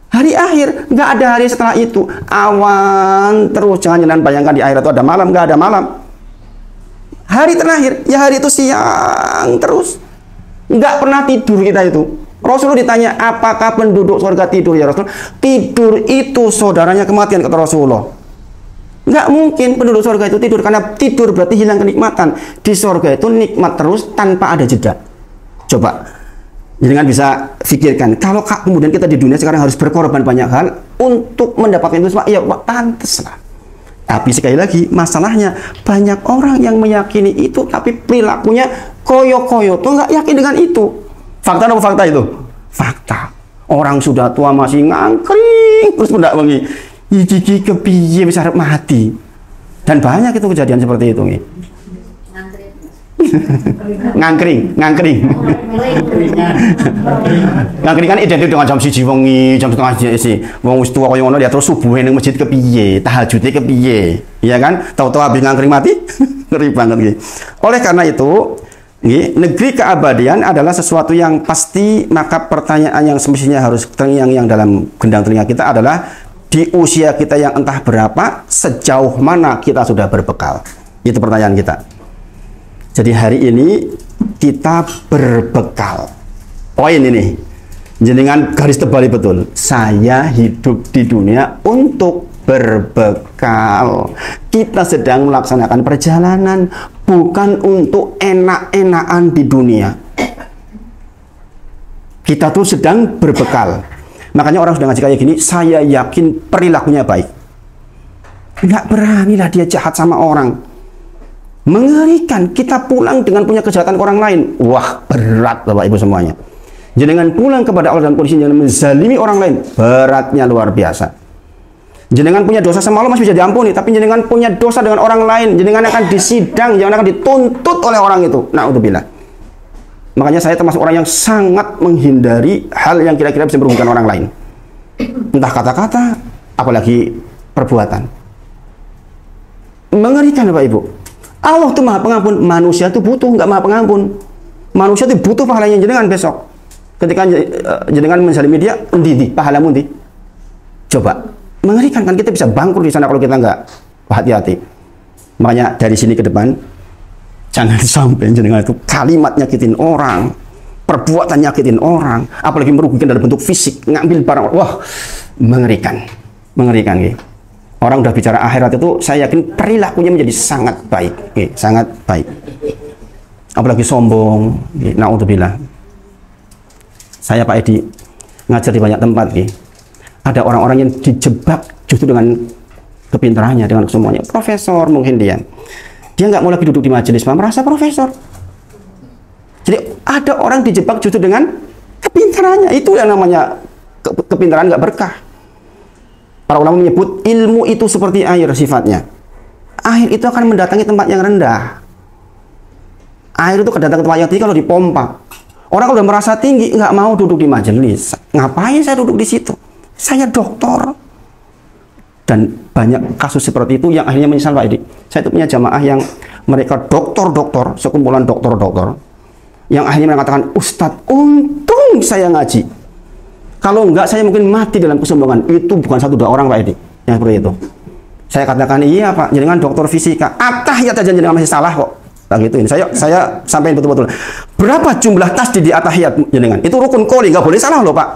Hari akhir, nggak ada hari setelah itu. Awan terus, jangan bayangkan di akhirat itu ada malam, nggak ada malam. Hari terakhir, ya hari itu siang terus. Nggak pernah tidur kita itu. Rasulullah ditanya, apakah penduduk surga tidur ya Rasul? Tidur itu saudaranya kematian, kata Rasulullah. Nggak mungkin penduduk surga itu tidur, karena tidur berarti hilang kenikmatan. Di surga itu nikmat terus tanpa ada jeda. Coba. Jangan bisa pikirkan, kalau kemudian kita di dunia sekarang harus berkorban banyak hal untuk mendapatkan itu semua, ya pantas lah. Tapi sekali lagi, masalahnya banyak orang yang meyakini itu, tapi perilakunya koyo-koyo tuh nggak yakin dengan itu. Fakta atau fakta itu? Fakta. Orang sudah tua masih ngangkring, terus tidak wengi. Iki kepiye bisa mati. Dan banyak itu kejadian seperti itu nih. Ngangkring. Ngangkring kan identik dengan jam 1 wengi, jam 2 sih. Wong wis tuwa koyo ngono dia terus subuhe ning masjid kepiye, tahajudnya kepiye. Iya kan? Tahu-tahu habis ngangkring mati. Ngeri banget gitu. Oleh karena itu, negeri keabadian adalah sesuatu yang pasti, maka pertanyaan yang semestinya harus terngiang-ngiang dalam gendang telinga kita adalah di usia kita yang entah berapa, sejauh mana kita sudah berbekal. Itu pertanyaan kita. Jadi hari ini kita berbekal. Poin ini, jenengan garis tebal betul. Saya hidup di dunia untuk berbekal. Kita sedang melaksanakan perjalanan, bukan untuk enak-enakan di dunia. Kita tuh sedang berbekal. Makanya orang sudah ngaji kayak gini, saya yakin perilakunya baik. Nggak beranilah dia jahat sama orang. Mengerikan, kita pulang dengan punya kejahatan ke orang lain. Wah, berat Bapak Ibu semuanya. Jenengan pulang kepada Allah dalam kondisi jangan menzalimi orang lain, beratnya luar biasa. Jenengan punya dosa sama Allah masih bisa diampuni, tapi jenengan punya dosa dengan orang lain, jenengan akan disidang, jangan akan dituntut oleh orang itu. Na'udzubillah. Makanya saya termasuk orang yang sangat menghindari hal yang kira-kira bisa merugikan orang lain. Entah kata-kata, apalagi perbuatan. Mengerikan Bapak Ibu. Allah itu maha pengampun, manusia itu butuh, nggak maha pengampun. Manusia itu butuh pahalanya jenengan besok. Ketika jenengan menzalimi dia, endi pahalamu endi? Coba, mengerikan kan, kita bisa bangkrut di sana kalau kita nggak hati-hati. Makanya dari sini ke depan, jangan sampai jenengan itu kalimat nyakitin orang, perbuatan nyakitin orang, apalagi merugikan dalam bentuk fisik, ngambil barang. Wah, mengerikan, mengerikan gitu. Orang udah bicara akhirat itu, saya yakin perilakunya menjadi sangat baik, sangat baik. Apalagi sombong, na'udzubillah. Saya Pak Edi ngajar di banyak tempat, ada orang-orang yang dijebak justru dengan kepintarannya, dengan kesemuanya. Profesor mungkin dia nggak mau lagi duduk di majelis, merasa profesor. Jadi ada orang dijebak justru dengan kepintarannya. Itu yang namanya kepintaran nggak berkah. Para ulama menyebut ilmu itu seperti air sifatnya. Air itu akan mendatangi tempat yang rendah. Air itu kedatang ke tempat yang tinggi kalau dipompa. Orang kalau udah merasa tinggi nggak mau duduk di majelis. Ngapain saya duduk di situ? Saya doktor. Dan banyak kasus seperti itu yang akhirnya menyesal Pak Edi. Saya itu punya jamaah yang mereka doktor-doktor, sekumpulan doktor-doktor, yang akhirnya mengatakan, Ustadz, untung saya ngaji. Kalau enggak, saya mungkin mati dalam kesombongan. Itu bukan 1-2 orang Pak Edi yang seperti itu. Saya katakan, iya Pak, jenengan doktor fisika, atahiyat aja jenengan masih salah kok. Nah, gitu. Saya sampaikan betul-betul. Berapa jumlah tasdid di atahiyat jenengan? Itu rukun qoli, nggak boleh salah loh Pak.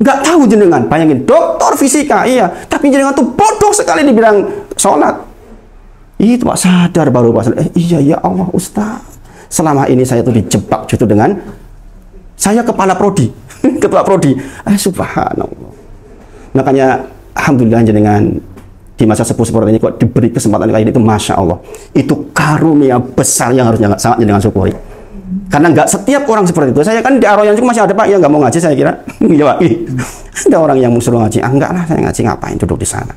Nggak tahu jenengan, bayangin, doktor fisika, iya, tapi jenengan tuh bodoh sekali di bidang sholat. Itu Pak, sadar baru Pak, iya ya Allah Ustaz, selama ini saya tuh dijebak justru dengan saya kepala prodi, ketua prodi. Subhanallah. Makanya alhamdulillah jenengan di masa sepuh seperti ini kok diberi kesempatan kayak ini, itu masya Allah, itu karunia besar yang harusnya sangat jenengan syukuri. Karena nggak setiap orang seperti itu. Saya kan di Aroyan juga masih ada Pak yang nggak mau ngaji, saya kira. Ya Pak, ada orang yang suruh ngaji. Enggak lah, saya ngaji ngapain duduk di sana.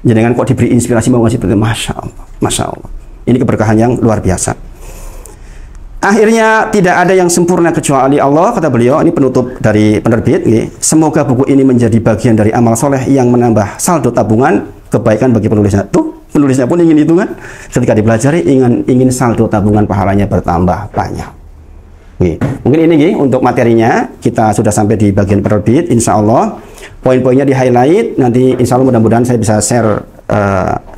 Jenengan kok diberi inspirasi mau ngaji, betul, masya Allah, masya Allah. Ini keberkahan yang luar biasa. Akhirnya tidak ada yang sempurna kecuali Allah, kata beliau. Ini penutup dari penerbit. Semoga buku ini menjadi bagian dari amal soleh yang menambah saldo tabungan kebaikan bagi penulisnya. Tuh, penulisnya pun ingin itu kan. Ketika dipelajari ingin saldo tabungan pahalanya bertambah banyak. Mungkin ini untuk materinya. Kita sudah sampai di bagian penerbit. Insya Allah poin-poinnya di highlight. Nanti insya Allah mudah-mudahan saya bisa share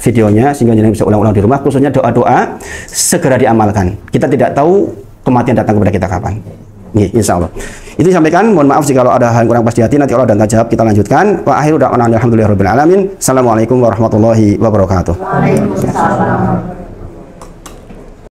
videonya sehingga jenengan bisa ulang-ulang di rumah. Khususnya doa-doa segera diamalkan. Kita tidak tahu kematian datang kepada kita kapan. Insya Allah. Itu disampaikan. Mohon maaf jika ada hal yang kurang pas di hati. Nanti kalau ada nggak jawab kita lanjutkan. Wa akhiru da'wana alhamdulillahirabbil alamin. Assalamualaikum warahmatullahi wabarakatuh. Waalaikumsalam.